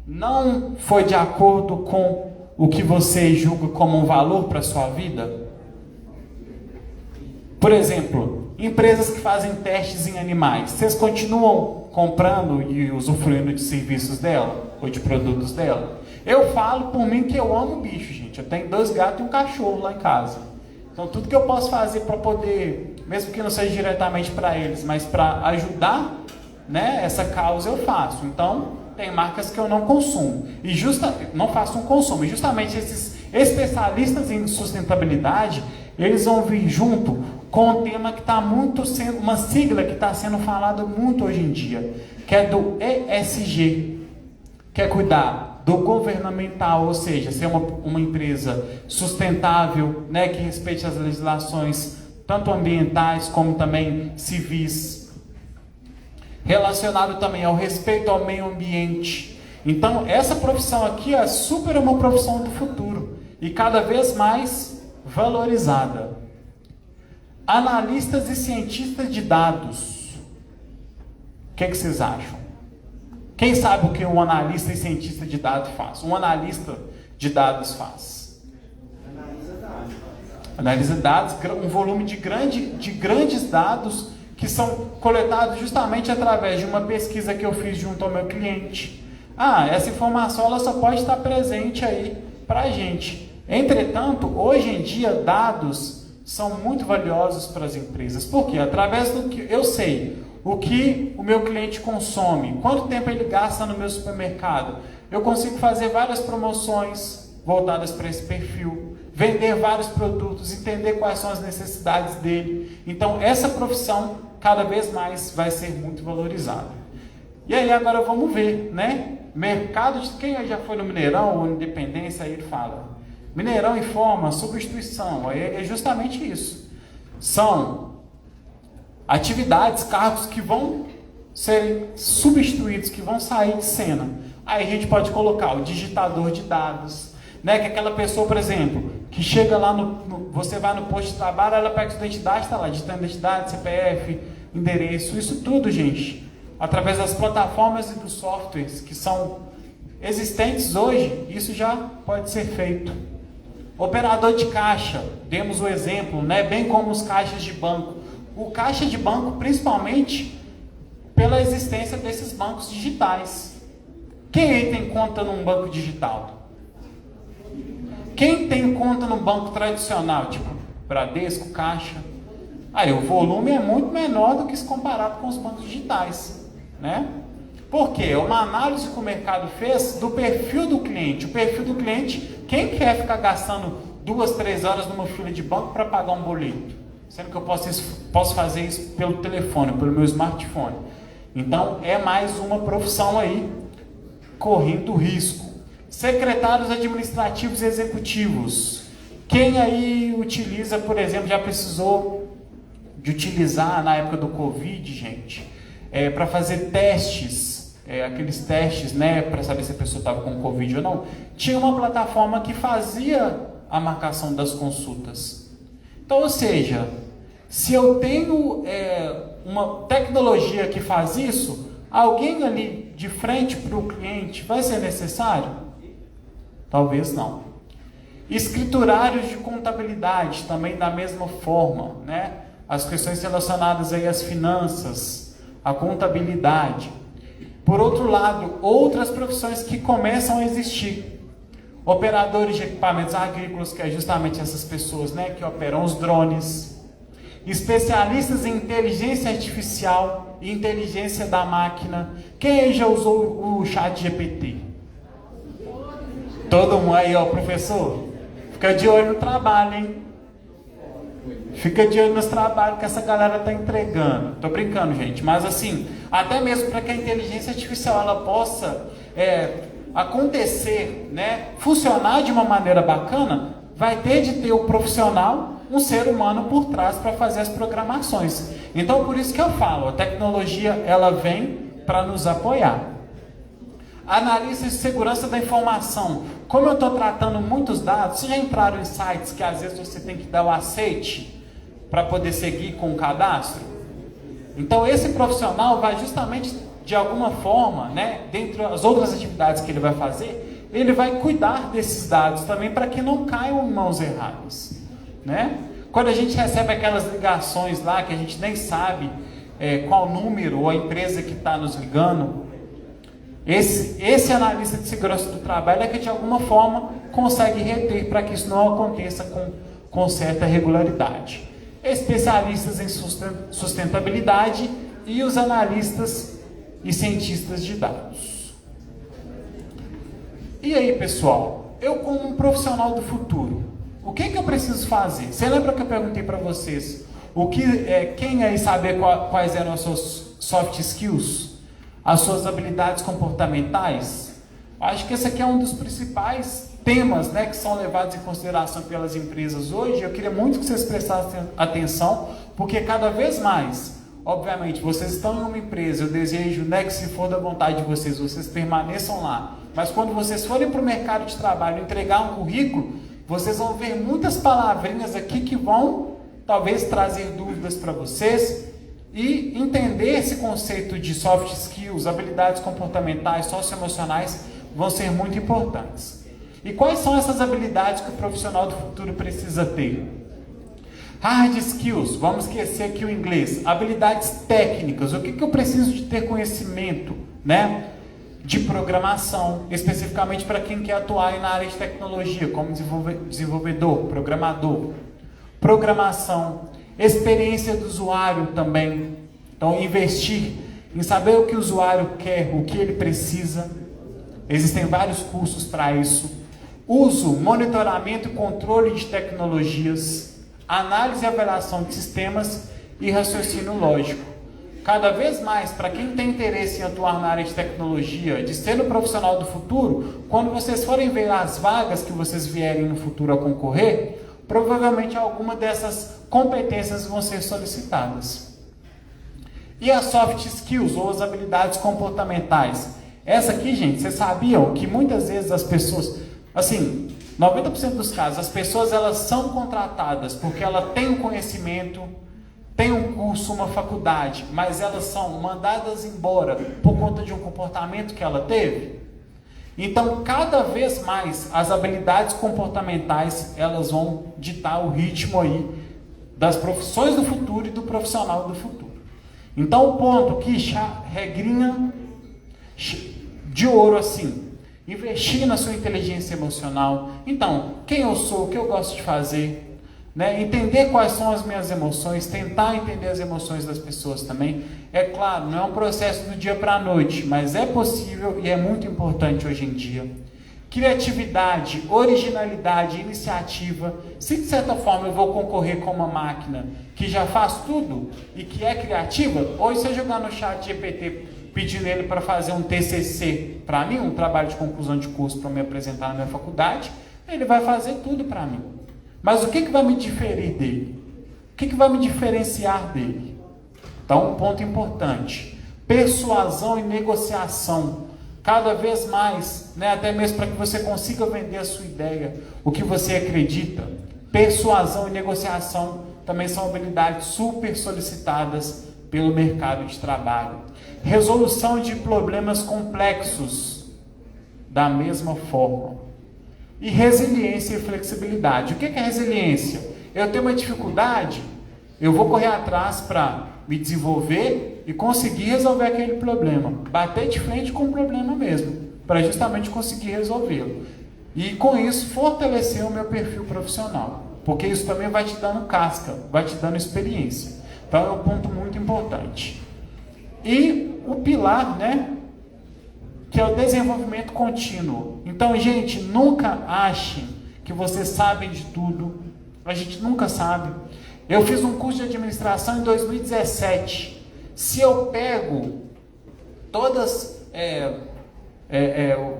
não foi de acordo com o que você julga como um valor para a sua vida? Por exemplo, empresas que fazem testes em animais, vocês continuam comprando e usufruindo de serviços dela ou de produtos dela? Eu falo por mim que eu amo bicho, gente. Eu tenho 2 gatos e um cachorro lá em casa. Então tudo que eu posso fazer para poder, mesmo que não seja diretamente para eles, mas para ajudar, né, essa causa eu faço. Então tem marcas que eu não consumo e não faço um consumo. E justamente esses especialistas em sustentabilidade, eles vão vir junto com um tema que está muito sendo, uma sigla que está sendo falada muito hoje em dia, que é do ESG, que é cuidar do governamental, ou seja, ser uma empresa sustentável, né, que respeite as legislações, tanto ambientais como também civis, relacionado também ao respeito ao meio ambiente. Então, essa profissão aqui é super uma profissão do futuro e cada vez mais valorizada. Analistas e cientistas de dados. O que vocês acham? Quem sabe o que um analista e cientista de dados faz? Um analista de dados faz? Analisa dados, um volume de grandes dados que são coletados justamente através de uma pesquisa que eu fiz junto ao meu cliente. Essa informação ela só pode estar presente aí para a gente. Entretanto, hoje em dia, dados são muito valiosos para as empresas. Por quê? Através do que eu sei, o que o meu cliente consome, quanto tempo ele gasta no meu supermercado, eu consigo fazer várias promoções voltadas para esse perfil, vender vários produtos, entender quais são as necessidades dele. Então, essa profissão cada vez mais vai ser muito valorizada. E aí, agora vamos ver, né? Mercado de... Quem já foi no Mineirão ou Independência, aí ele fala... Mineirão informa substituição, é justamente isso. São atividades, cargos que vão serem substituídos, que vão sair de cena. Aí a gente pode colocar o digitador de dados, né? Que é aquela pessoa, por exemplo, que chega lá você vai no posto de trabalho, ela pega sua identidade, está lá, digitando identidade, CPF, endereço, isso tudo, gente, através das plataformas e dos softwares que são existentes hoje, isso já pode ser feito. Operador de caixa, demos o exemplo, né? Bem como os caixas de banco. O caixa de banco, principalmente, pela existência desses bancos digitais. Quem aí tem conta num banco digital? Quem tem conta no banco tradicional, tipo Bradesco, Caixa? Aí o volume é muito menor do que se comparado com os bancos digitais, né? Por quê? É uma análise que o mercado fez do perfil do cliente. O perfil do cliente, quem quer ficar gastando 2, 3 horas numa fila de banco para pagar um boleto? Sendo que eu posso fazer isso pelo telefone, pelo meu smartphone. Então, é mais uma profissão aí, correndo risco. Secretários administrativos e executivos. Quem aí utiliza, por exemplo, já precisou de utilizar na época do Covid, gente, para fazer testes, aqueles testes, né, para saber se a pessoa estava com Covid ou não, tinha uma plataforma que fazia a marcação das consultas. Então, ou seja, se eu tenho uma tecnologia que faz isso, alguém ali de frente para o cliente vai ser necessário? Talvez não. Escriturários de contabilidade, também da mesma forma, né? As questões relacionadas aí às finanças, à contabilidade. Por outro lado, outras profissões que começam a existir. Operadores de equipamentos agrícolas, que é justamente essas pessoas, né, que operam os drones. Especialistas em inteligência artificial e inteligência da máquina. Quem aí já usou o ChatGPT? Todo mundo aí, ó, professor, fica de olho no trabalho, hein? Fica de olho nos trabalhos que essa galera tá entregando. Tô brincando, gente, mas assim, até mesmo para que a inteligência artificial ela possa acontecer, né, funcionar de uma maneira bacana, vai ter de ter o profissional, um ser humano por trás para fazer as programações. Então, por isso que eu falo, a tecnologia ela vem para nos apoiar. Analistas de segurança da informação. Como eu estou tratando muitos dados, vocês já entraram em sites que às vezes você tem que dar o aceite para poder seguir com o cadastro? Então esse profissional vai justamente, de alguma forma, né, dentre as outras atividades que ele vai fazer, ele vai cuidar desses dados também para que não caiam em mãos erradas, né? Quando a gente recebe aquelas ligações lá que a gente nem sabe qual número ou a empresa que está nos ligando, esse analista de segurança do trabalho é que de alguma forma consegue reter para que isso não aconteça com certa regularidade. Especialistas em sustentabilidade e os analistas e cientistas de dados. E aí, pessoal, eu como um profissional do futuro, o que eu preciso fazer? Você lembra que eu perguntei para vocês quem aí saber quais eram as suas soft skills? As suas habilidades comportamentais? Acho que esse aqui é um dos principais temas, né, que são levados em consideração pelas empresas hoje. Eu queria muito que vocês prestassem atenção, porque cada vez mais, obviamente, vocês estão em uma empresa, eu desejo, né, que se for da vontade de vocês, vocês permaneçam lá. Mas quando vocês forem para o mercado de trabalho entregar um currículo, vocês vão ver muitas palavrinhas aqui que vão, talvez, trazer dúvidas para vocês. E entender esse conceito de soft skills, habilidades comportamentais, socioemocionais, vão ser muito importantes. E quais são essas habilidades que o profissional do futuro precisa ter? Hard skills, vamos esquecer aqui o inglês. Habilidades técnicas, o que eu preciso de ter conhecimento, né, de programação, especificamente para quem quer atuar na área de tecnologia, como desenvolvedor, programador. Programação. Experiência do usuário também. Então, investir em saber o que o usuário quer, o que ele precisa. Existem vários cursos para isso. Uso, monitoramento e controle de tecnologias. Análise e avaliação de sistemas e raciocínio lógico. Cada vez mais, para quem tem interesse em atuar na área de tecnologia, de ser um profissional do futuro, quando vocês forem ver as vagas que vocês vierem no futuro a concorrer, provavelmente alguma dessas competências vão ser solicitadas. E as soft skills, ou as habilidades comportamentais? Essa aqui, gente, vocês sabiam que muitas vezes as pessoas, assim, 90% dos casos, as pessoas elas são contratadas porque ela tem um conhecimento, tem um curso, uma faculdade, mas elas são mandadas embora por conta de um comportamento que ela teve. Então, cada vez mais, as habilidades comportamentais, elas vão ditar o ritmo aí das profissões do futuro e do profissional do futuro. Então, o ponto que regrinha de ouro assim, investir na sua inteligência emocional. Então, quem eu sou, o que eu gosto de fazer, né? Entender quais são as minhas emoções, tentar entender as emoções das pessoas também. É claro, não é um processo do dia para a noite, mas é possível e é muito importante hoje em dia. Criatividade, originalidade, iniciativa. Se de certa forma eu vou concorrer com uma máquina que já faz tudo e que é criativa, ou se eu jogar no chat GPT pedindo ele para fazer um TCC para mim, um trabalho de conclusão de curso para me apresentar na minha faculdade, ele vai fazer tudo para mim. Mas o que vai me diferir dele? O que vai me diferenciar dele? Então, um ponto importante. Persuasão e negociação. Cada vez mais, né, até mesmo para que você consiga vender a sua ideia, o que você acredita. Persuasão e negociação também são habilidades super solicitadas pelo mercado de trabalho. Resolução de problemas complexos, da mesma forma. E resiliência e flexibilidade. O que é resiliência? Eu tenho uma dificuldade, eu vou correr atrás para me desenvolver e conseguir resolver aquele problema. Bater de frente com o problema mesmo, para justamente conseguir resolvê-lo. E com isso fortalecer o meu perfil profissional. Porque isso também vai te dando casca, vai te dando experiência. Então é um ponto muito importante. E o pilar, né? Que é o desenvolvimento contínuo. Então, gente, nunca achem que vocês sabem de tudo. A gente nunca sabe. Eu fiz um curso de administração em 2017. Se eu pego todas,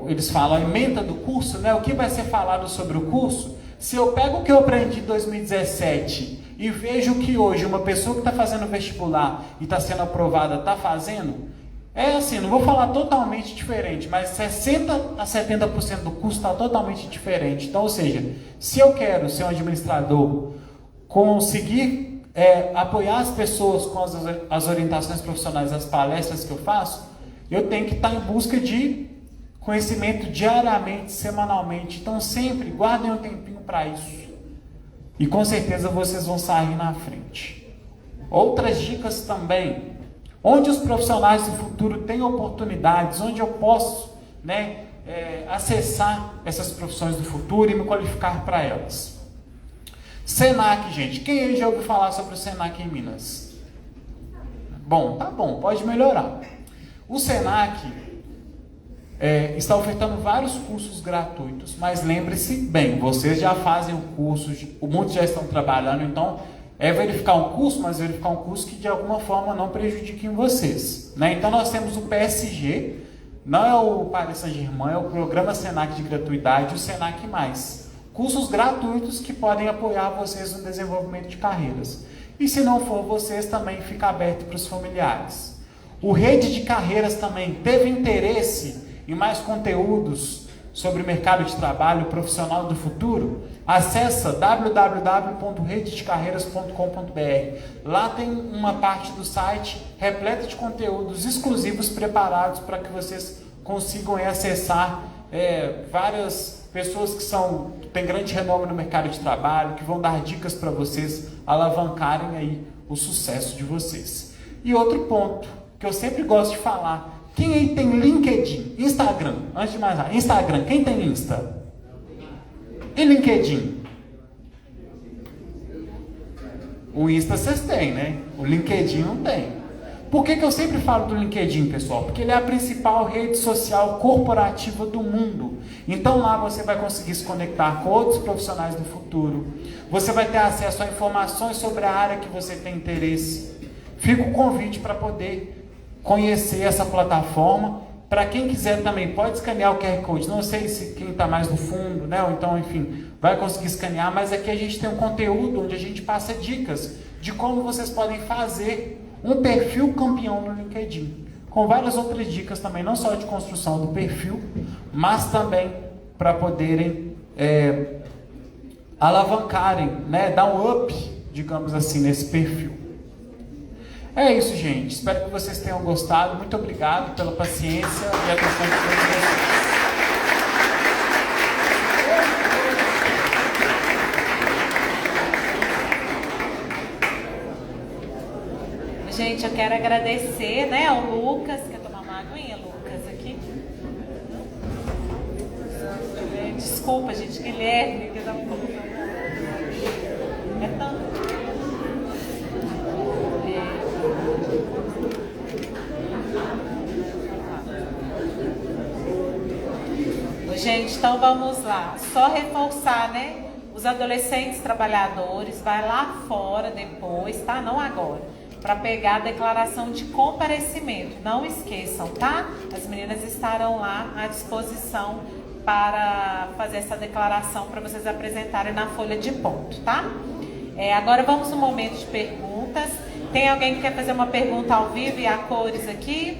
eles falam a ementa do curso, né? O que vai ser falado sobre o curso? Se eu pego o que eu aprendi em 2017 e vejo que hoje uma pessoa que está fazendo vestibular e está sendo aprovada está fazendo, é assim, não vou falar totalmente diferente, mas 60% a 70% do curso está totalmente diferente. Então, ou seja, se eu quero ser um administrador, conseguir apoiar as pessoas com as orientações profissionais, as palestras que eu faço, eu tenho que estar em busca de conhecimento diariamente, semanalmente. Então, sempre guardem um tempinho para isso. E com certeza vocês vão sair na frente. Outras dicas também. Onde os profissionais do futuro têm oportunidades, onde eu posso, né, acessar essas profissões do futuro e me qualificar para elas. Senac, gente. Quem aí já ouviu falar sobre o Senac em Minas? Bom, tá bom, pode melhorar. O Senac está ofertando vários cursos gratuitos, mas lembre-se bem, vocês já fazem o curso, muitos já estão trabalhando, então verificar um curso, mas verificar um curso que de alguma forma não prejudique vocês, né? Então nós temos o PSG, não é o Paris Saint-Germain, é o Programa Senac de Gratuidade, o Senac+. Cursos gratuitos que podem apoiar vocês no desenvolvimento de carreiras. E se não for vocês, também fica aberto para os familiares. O Rede de Carreiras também teve interesse em mais conteúdos sobre o mercado de trabalho profissional do futuro? Acesse www.rededecarreiras.com.br. Lá tem uma parte do site repleta de conteúdos exclusivos preparados para que vocês consigam acessar várias pessoas que têm grande renome no mercado de trabalho, que vão dar dicas para vocês alavancarem aí o sucesso de vocês. E outro ponto que eu sempre gosto de falar: quem aí tem LinkedIn, Instagram? Antes de mais nada, Instagram, quem tem Insta? E LinkedIn? O Insta vocês têm, né? O LinkedIn não tem. Por que eu sempre falo do LinkedIn, pessoal? Porque ele é a principal rede social corporativa do mundo. Então lá você vai conseguir se conectar com outros profissionais do futuro. Você vai ter acesso a informações sobre a área que você tem interesse. Fica o convite para poder conhecer essa plataforma. Para quem quiser também, pode escanear o QR Code. Não sei se quem está mais no fundo, né? Ou então, enfim, vai conseguir escanear. Mas aqui a gente tem um conteúdo onde a gente passa dicas de como vocês podem fazer um perfil campeão no LinkedIn. Com várias outras dicas também, não só de construção do perfil, mas também para poderem alavancarem, né, dar um up, digamos assim, nesse perfil. É isso, gente. Espero que vocês tenham gostado. Muito obrigado pela paciência e atenção de todos vocês. Gente, eu quero agradecer, né, ao Lucas. Quer tomar uma aguinha, Lucas, aqui? Desculpa, gente, Guilherme, que dá um pouco. É tanto. Gente, então vamos lá. Só reforçar, né? Os adolescentes trabalhadores, vai lá fora depois, tá? Não agora. Para pegar a declaração de comparecimento. Não esqueçam, tá? As meninas estarão lá à disposição para fazer essa declaração para vocês apresentarem na folha de ponto, tá? Agora vamos no momento de perguntas. Tem alguém que quer fazer uma pergunta ao vivo e a cores aqui?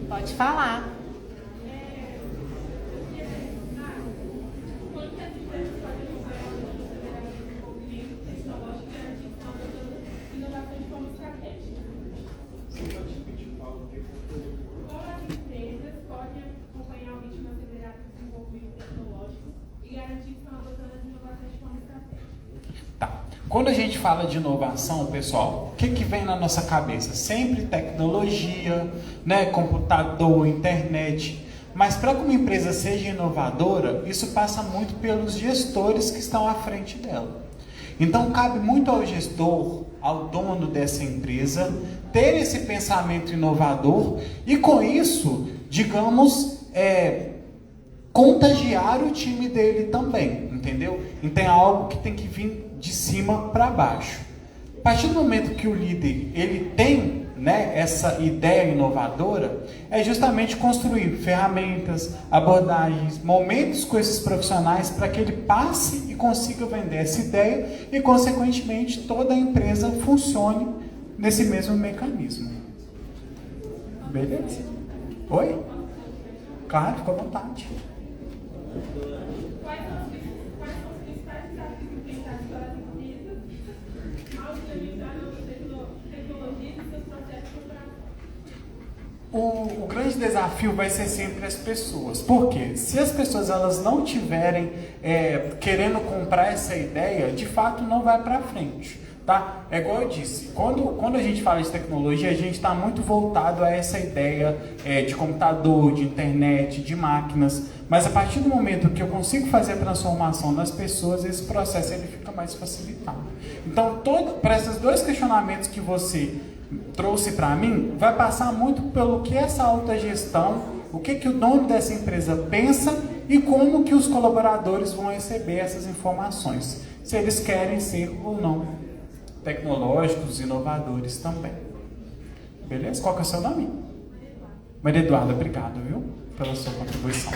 Pode falar. Quando a gente fala de inovação, pessoal, o que vem na nossa cabeça? Sempre tecnologia, né? Computador, internet. Mas para que uma empresa seja inovadora, isso passa muito pelos gestores que estão à frente dela. Então cabe muito ao gestor, ao dono dessa empresa, ter esse pensamento inovador e com isso, digamos, contagiar o time dele também, entendeu? Então é algo que tem que vir de cima para baixo. A partir do momento que o líder ele tem, né, essa ideia inovadora, é justamente construir ferramentas, abordagens, momentos com esses profissionais para que ele passe e consiga vender essa ideia e, consequentemente, toda a empresa funcione nesse mesmo mecanismo. Beleza? Oi? Claro, fica à vontade. O grande desafio vai ser sempre as pessoas. Por quê? Se as pessoas elas não tiverem querendo comprar essa ideia, de fato não vai para frente. Tá? É igual eu disse, quando a gente fala de tecnologia, a gente está muito voltado a essa ideia de computador, de internet, de máquinas, mas a partir do momento que eu consigo fazer a transformação das pessoas, esse processo ele fica mais facilitado. Então, para esses dois questionamentos que você trouxe para mim, vai passar muito pelo que essa autogestão, o que o dono dessa empresa pensa e como que os colaboradores vão receber essas informações, se eles querem ser ou não tecnológicos, inovadores também. Beleza? Qual que é o seu nome? Maria Eduarda, obrigado, viu? Pela sua contribuição.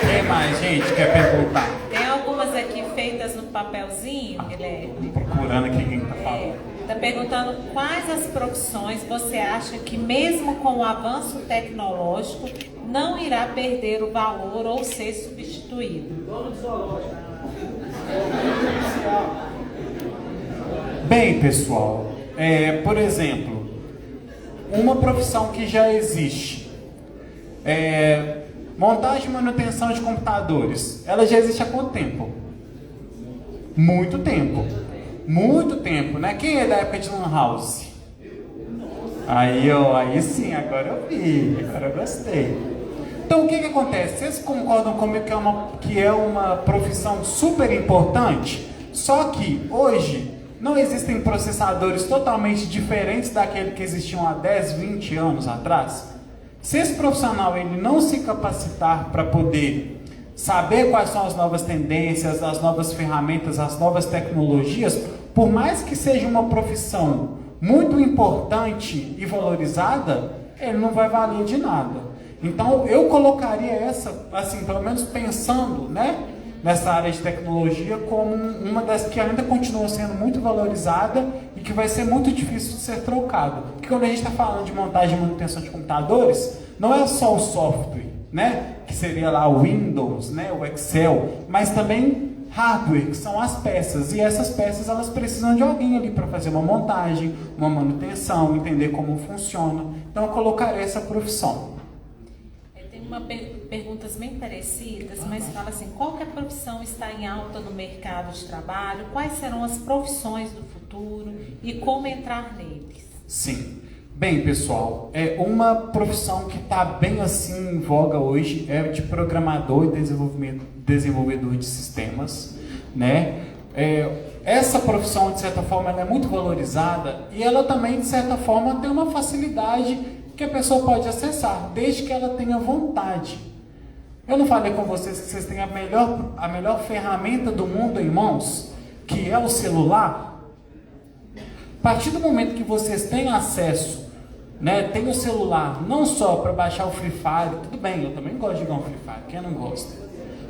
Quem mais, gente, quer perguntar? Tem algumas aqui feitas no papelzinho, Guilherme. Procurando aqui quem está falando. Está perguntando quais as profissões você acha que mesmo com o avanço tecnológico não irá perder o valor ou ser substituído. Dono de zoológico. Bem, pessoal, por exemplo, uma profissão que já existe, montagem e manutenção de computadores, ela já existe há quanto tempo? Muito tempo. Muito tempo, né? Quem é da época de Lan House? Aí sim, agora eu vi, agora eu gostei. Então, o que acontece? Vocês concordam comigo que é uma profissão super importante? Só que, hoje, não existem processadores totalmente diferentes daquele que existiam há 10, 20 anos atrás? Se esse profissional ele não se capacitar para poder saber quais são as novas tendências, as novas ferramentas, as novas tecnologias, por mais que seja uma profissão muito importante e valorizada, ele não vai valer de nada. Então, eu colocaria essa, assim, pelo menos pensando, né, nessa área de tecnologia como uma das que ainda continua sendo muito valorizada e que vai ser muito difícil de ser trocado. Porque quando a gente está falando de montagem e manutenção de computadores, não é só o software, né? Que seria lá o Windows, né? O Excel, mas também hardware, que são as peças. E essas peças, elas precisam de alguém ali para fazer uma montagem, uma manutenção, entender como funciona. Então eu colocarei essa profissão. Tem perguntas bem parecidas, mas fala assim, qual que a profissão está em alta no mercado de trabalho? Quais serão as profissões do futuro e como entrar neles? Sim. Bem, pessoal, uma profissão que está bem assim em voga hoje é de programador e desenvolvedor de sistemas, né? Essa profissão, de certa forma, ela é muito valorizada e ela também, de certa forma, tem uma facilidade que a pessoa pode acessar, desde que ela tenha vontade. Eu não falei com vocês que vocês têm a melhor ferramenta do mundo em mãos, que é o celular? A partir do momento que vocês têm acesso, né, tem o celular, não só para baixar o Free Fire, tudo bem, eu também gosto de jogar um Free Fire, quem não gosta?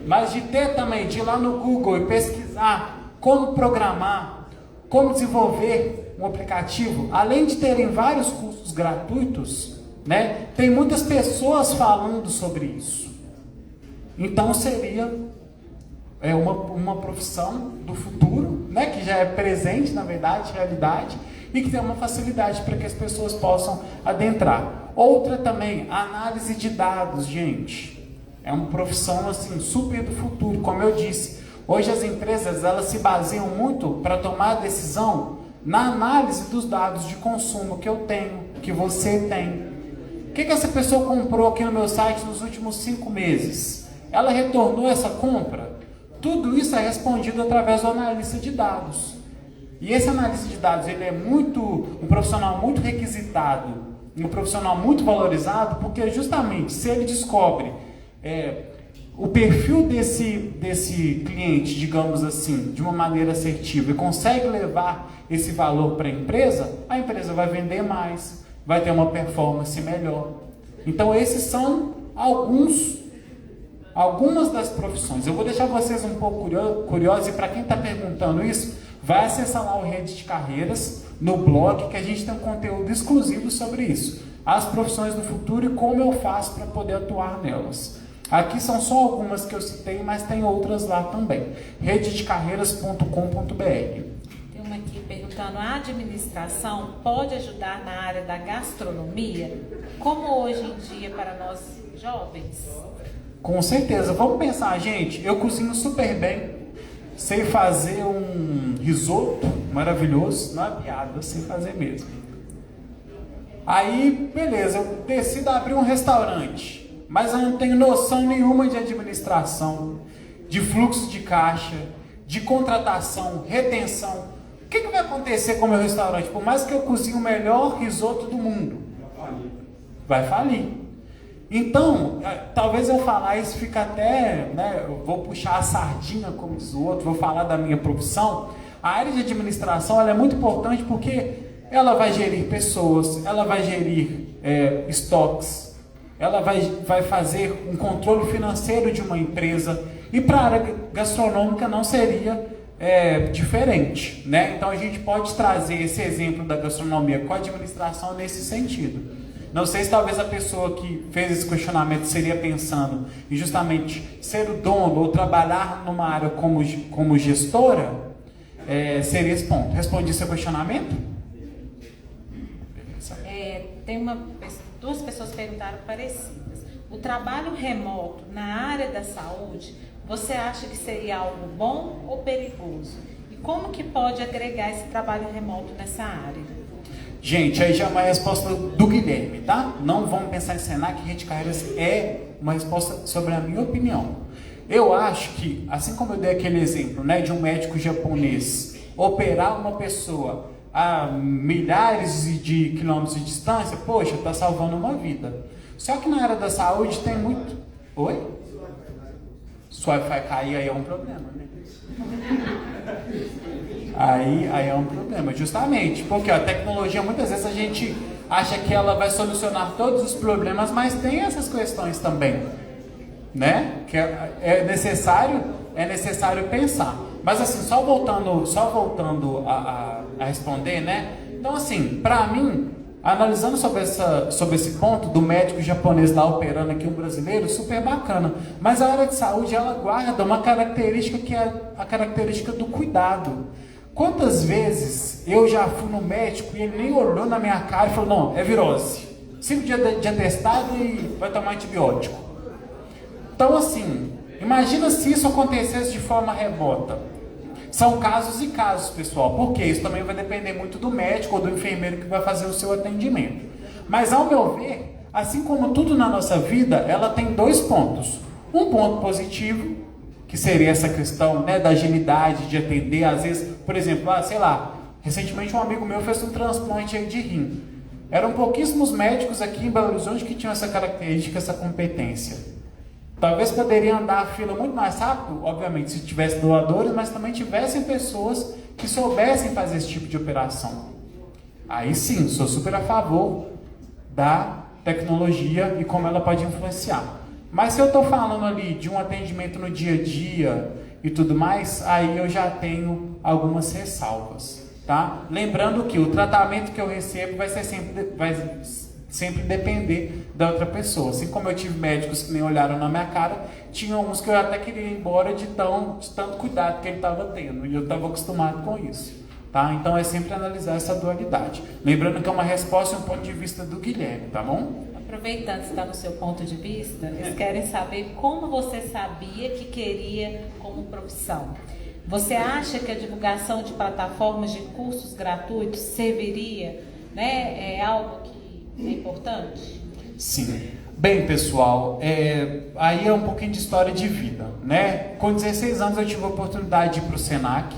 Mas de ter também, de ir lá no Google e pesquisar como programar, como desenvolver um aplicativo, além de terem vários cursos gratuitos, né, tem muitas pessoas falando sobre isso. Então seria uma profissão do futuro, né, que já é presente, na verdade, realidade, e que tem uma facilidade para que as pessoas possam adentrar. Outra também, análise de dados, gente. É uma profissão assim, super do futuro, como eu disse. Hoje as empresas, elas se baseiam muito para tomar a decisão na análise dos dados de consumo que eu tenho, que você tem. O que essa pessoa comprou aqui no meu site nos últimos 5 meses? Ela retornou essa compra? Tudo isso é respondido através do analista de dados. E esse analista de dados, ele é um profissional muito requisitado, um profissional muito valorizado, porque justamente se ele descobre o perfil desse cliente, digamos assim, de uma maneira assertiva e consegue levar esse valor para a empresa vai vender mais, vai ter uma performance melhor. Então esses são algumas das profissões. Eu vou deixar vocês um pouco curiosos, e para quem está perguntando isso, vai acessar lá o Rede de Carreiras, no blog, que a gente tem um conteúdo exclusivo sobre isso. As profissões do futuro e como eu faço para poder atuar nelas. Aqui são só algumas que eu citei, mas tem outras lá também. rededecarreiras.com.br. Tem uma aqui perguntando, a administração pode ajudar na área da gastronomia? Como hoje em dia para nós jovens? Com certeza. Vamos pensar, gente, eu cozinho super bem. Sei fazer um risoto maravilhoso, não é piada, eu sei fazer mesmo. Aí, beleza, eu decido abrir um restaurante, mas eu não tenho noção nenhuma de administração, de fluxo de caixa, de contratação, retenção. O que vai acontecer com o meu restaurante? Por mais que eu cozinhe o melhor risoto do mundo, vai falir. Então, talvez eu falar isso fica até, né, eu vou puxar a sardinha, como diz o outro, vou falar da minha profissão. A área de administração ela é muito importante porque ela vai gerir pessoas, ela vai gerir estoques, ela vai fazer um controle financeiro de uma empresa, e para a área gastronômica não seria diferente, né? Então a gente pode trazer esse exemplo da gastronomia com a administração nesse sentido. Não sei se talvez a pessoa que fez esse questionamento seria pensando em justamente ser o dono ou trabalhar numa área como gestora, seria esse ponto. Respondi seu questionamento? Duas pessoas perguntaram parecidas. O trabalho remoto na área da saúde, você acha que seria algo bom ou perigoso? E como que pode agregar esse trabalho remoto nessa área? Gente, aí já é uma resposta do Guilherme, tá? Não vamos pensar em Senac, Rede de Carreiras é uma resposta sobre a minha opinião. Eu acho que, assim como eu dei aquele exemplo, né, de um médico japonês operar uma pessoa a milhares de quilômetros de distância, poxa, está salvando uma vida. Só que na área da saúde tem muito... Oi? Se o Wi-Fi cair, aí é um problema, né? Aí é um problema, justamente, porque a tecnologia, muitas vezes a gente acha que ela vai solucionar todos os problemas, mas tem essas questões também, né? Que é necessário pensar. Mas assim, só voltando a responder, né? Então assim, para mim, analisando sobre esse ponto do médico japonês lá operando aqui um brasileiro, super bacana. Mas a área de saúde, ela guarda uma característica que é a característica do cuidado. Quantas vezes eu já fui no médico e ele nem olhou na minha cara e falou, não, é virose. 5 dias de atestado e vai tomar antibiótico. Então assim, imagina se isso acontecesse de forma remota. São casos e casos, pessoal, porque isso também vai depender muito do médico ou do enfermeiro que vai fazer o seu atendimento. Mas ao meu ver, assim como tudo na nossa vida, ela tem 2 pontos. Um ponto positivo, que seria essa questão, né, da agilidade de atender, às vezes, por exemplo, sei lá, recentemente um amigo meu fez um transplante aí de rim. Eram pouquíssimos médicos aqui em Belo Horizonte que tinham essa característica, essa competência. Talvez poderia andar a fila muito mais rápido, obviamente, se tivesse doadores, mas também tivessem pessoas que soubessem fazer esse tipo de operação. Aí sim, sou super a favor da tecnologia e como ela pode influenciar. Mas se eu estou falando ali de um atendimento no dia a dia e tudo mais, aí eu já tenho algumas ressalvas, tá? Lembrando que o tratamento que eu recebo vai sempre depender da outra pessoa. Assim como eu tive médicos que nem olharam na minha cara, tinha uns que eu até queria ir embora de tanto cuidado que ele estava tendo, e eu estava acostumado com isso, tá? Então é sempre analisar essa dualidade. Lembrando que é uma resposta e um ponto de vista do Guilherme, tá bom? Aproveitando que está no seu ponto de vista, eles querem saber como você sabia que queria como profissão. Você acha que a divulgação de plataformas de cursos gratuitos serviria, né? É algo que é importante? Sim. Bem, pessoal, aí é um pouquinho de história de vida, né? Com 16 anos eu tive a oportunidade de ir para o Senac.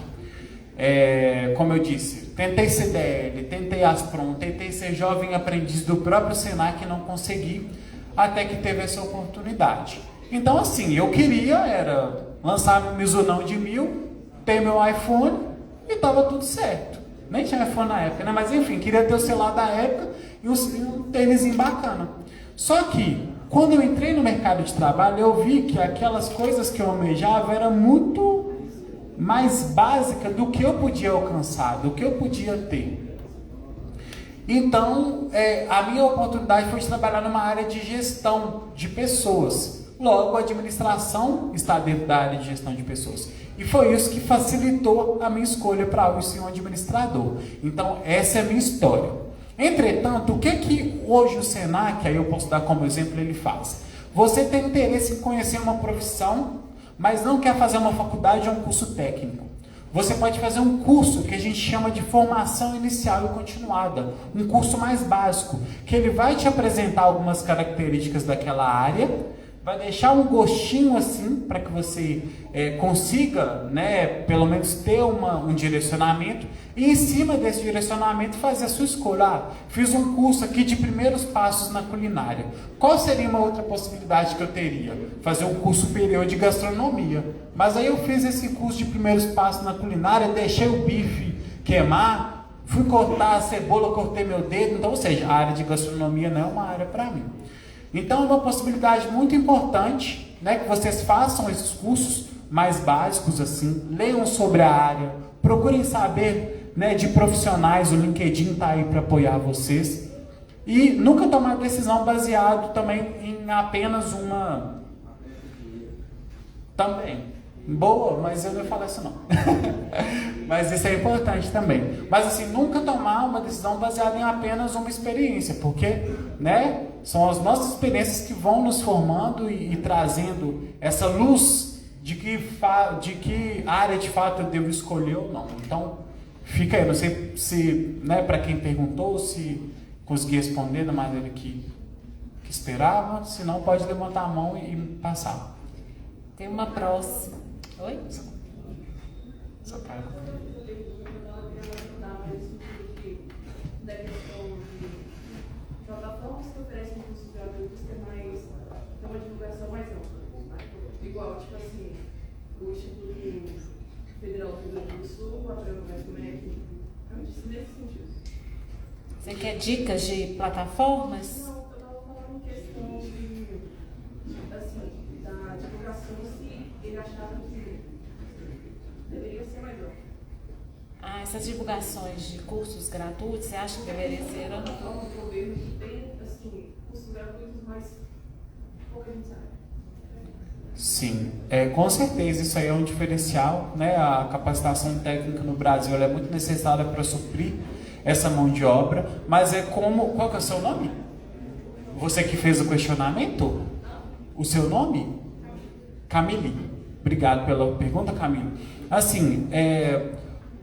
Como eu disse, tentei CDL, tentei Aspron, tentei ser jovem aprendiz do próprio Senac e não consegui, até que teve essa oportunidade. Então assim, eu queria lançar meu Mizunão de 1000, ter meu iPhone e estava tudo certo. Nem tinha iPhone na época, né? Mas enfim, queria ter o celular da época e um tênisinho bacana. Só que, quando eu entrei no mercado de trabalho, eu vi que aquelas coisas que eu almejava eram muito mais básica do que eu podia alcançar, do que eu podia ter. Então, a minha oportunidade foi de trabalhar numa área de gestão de pessoas. Logo, a administração está dentro da área de gestão de pessoas. E foi isso que facilitou a minha escolha para ser um administrador. Então, essa é a minha história. Entretanto, o que hoje o Senac, aí eu posso dar como exemplo, ele faz? Você tem interesse em conhecer uma profissão, mas não quer fazer uma faculdade ou um curso técnico. Você pode fazer um curso que a gente chama de formação inicial e continuada, um curso mais básico, que ele vai te apresentar algumas características daquela área, vai deixar um gostinho assim, para que você consiga, né, pelo menos ter um direcionamento, e em cima desse direcionamento fazer a sua escolha. Fiz um curso aqui de primeiros passos na culinária. Qual seria uma outra possibilidade que eu teria? Fazer um curso superior de gastronomia. Mas aí eu fiz esse curso de primeiros passos na culinária, deixei o bife queimar, fui cortar a cebola, cortei meu dedo. Então, ou seja, a área de gastronomia não é uma área para mim. Então é uma possibilidade muito importante, né, que vocês façam esses cursos mais básicos assim, leiam sobre a área, procurem saber, né, de profissionais, o LinkedIn está aí para apoiar vocês. E nunca tomar decisão baseado também em apenas uma... Também. Boa, mas eu não ia falar isso não. Mas isso é importante também. Mas assim, nunca tomar uma decisão baseada em apenas uma experiência, porque, né, são as nossas experiências que vão nos formando e trazendo essa luz de que área de fato eu devo escolher ou não. Então, fica aí, não sei se, né, para quem perguntou, se consegui responder da maneira que esperava, se não pode levantar a mão e passar. Tem uma próxima. Oi? Só para... Plataformas que oferecem cursos gratuitos tem uma divulgação mais ampla, né? Igual, tipo assim, o Instituto Federal do Rio Grande do Sul, a Prêmio MEC, nesse sentido. Você quer dicas de plataformas? Não, eu estava falando em questão de, assim, da divulgação, se ele achava que deveria ser mais amplo. Essas divulgações de cursos gratuitos, você acha que deveria ser? É um governo que tem, assim, cursos gratuitos, mas pouca gente sabe. Sim, com certeza isso aí é um diferencial, né? A capacitação técnica no Brasil ela é muito necessária para suprir essa mão de obra, mas qual que é o seu nome? Você que fez o questionamento? O seu nome? Camille. Obrigado pela pergunta, Camille. Assim,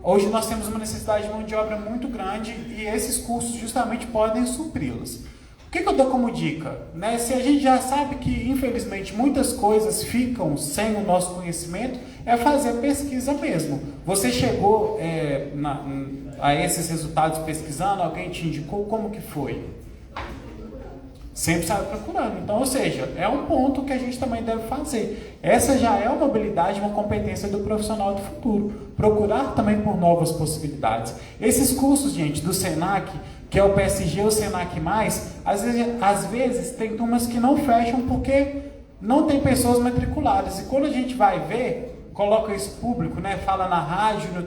hoje nós temos uma necessidade de mão de obra muito grande e esses cursos justamente podem supri-las. O que eu dou como dica? Né? Se a gente já sabe que, infelizmente, muitas coisas ficam sem o nosso conhecimento, é fazer pesquisa mesmo. Você chegou a esses resultados pesquisando? Alguém te indicou? Como que foi? Sempre sai procurando. Então, ou seja, é um ponto que a gente também deve fazer. Essa já é uma habilidade, uma competência do profissional do futuro. Procurar também por novas possibilidades. Esses cursos, gente, do Senac, que é o PSG ou o Senac+, às vezes tem turmas que não fecham porque não tem pessoas matriculadas. E quando a gente vai ver, coloca isso público, né? Fala na rádio, no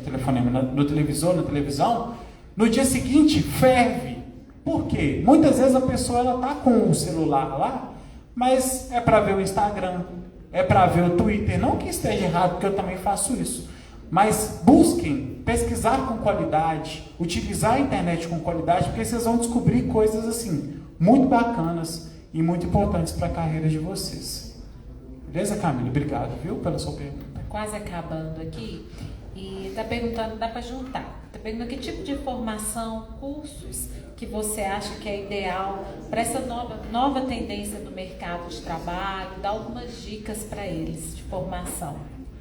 telefonema, no televisor, na televisão, no dia seguinte ferve. Por quê? Muitas vezes a pessoa está com o celular lá, mas é para ver o Instagram, é para ver o Twitter. Não que esteja errado, porque eu também faço isso. Mas busquem pesquisar com qualidade, utilizar a internet com qualidade, porque vocês vão descobrir coisas assim, muito bacanas e muito importantes para a carreira de vocês. Beleza, Camila? Obrigado, viu, pela sua pergunta. Quase acabando aqui. E está perguntando, dá para juntar. Está perguntando que tipo de formação, cursos que você acha que é ideal para essa nova tendência do mercado de trabalho, dá algumas dicas para eles de formação.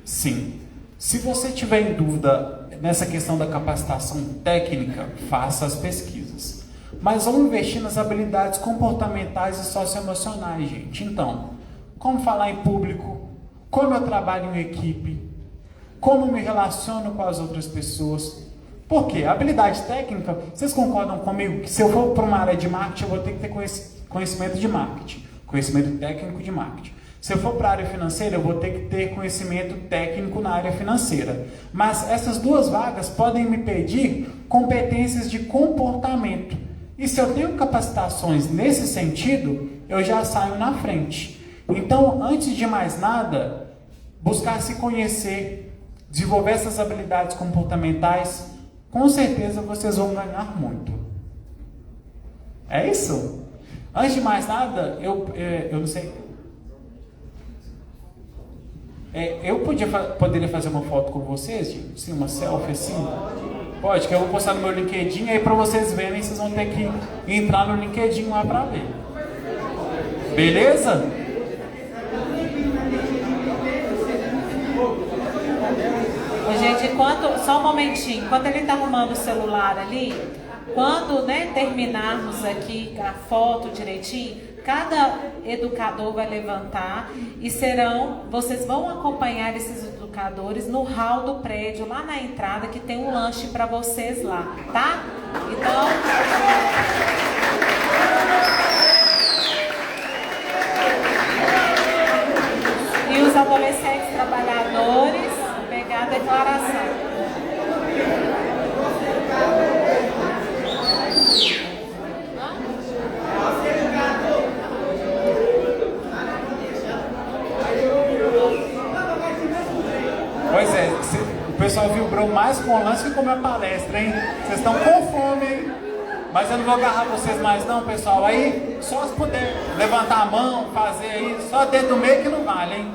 Sim. Se você tiver em dúvida nessa questão da capacitação técnica, faça as pesquisas. Mas vamos investir nas habilidades comportamentais e socioemocionais, gente. Então, como falar em público, como eu trabalho em equipe, como me relaciono com as outras pessoas. Por quê? A habilidade técnica, vocês concordam comigo que se eu for para uma área de marketing, eu vou ter que ter conhecimento de marketing, conhecimento técnico de marketing. Se eu for para a área financeira, eu vou ter que ter conhecimento técnico na área financeira. Mas essas duas vagas podem me pedir competências de comportamento. E se eu tenho capacitações nesse sentido, eu já saio na frente. Então, antes de mais nada, buscar se conhecer, desenvolver essas habilidades comportamentais, com certeza vocês vão ganhar muito. É isso? Antes de mais nada, eu não sei... eu poderia fazer uma foto com vocês, gente? Sim, uma selfie assim? Pode, que eu vou postar no meu LinkedIn, aí para vocês verem, vocês vão ter que entrar no LinkedIn lá para ver. Beleza? Gente, só um momentinho, enquanto ele está arrumando o celular ali, quando terminarmos aqui a foto direitinho, cada educador vai levantar e vocês vão acompanhar esses educadores no hall do prédio, lá na entrada, que tem um lanche para vocês lá, tá? Então... E os adolescentes trabalhadores, pegar a declaração. Pois é, o pessoal vibrou mais com o lance que com a minha palestra, hein? Vocês estão com fome, hein? Mas eu não vou agarrar vocês mais não, pessoal. Aí, só se puder levantar a mão, fazer aí, só dedo do meio que não vale, hein?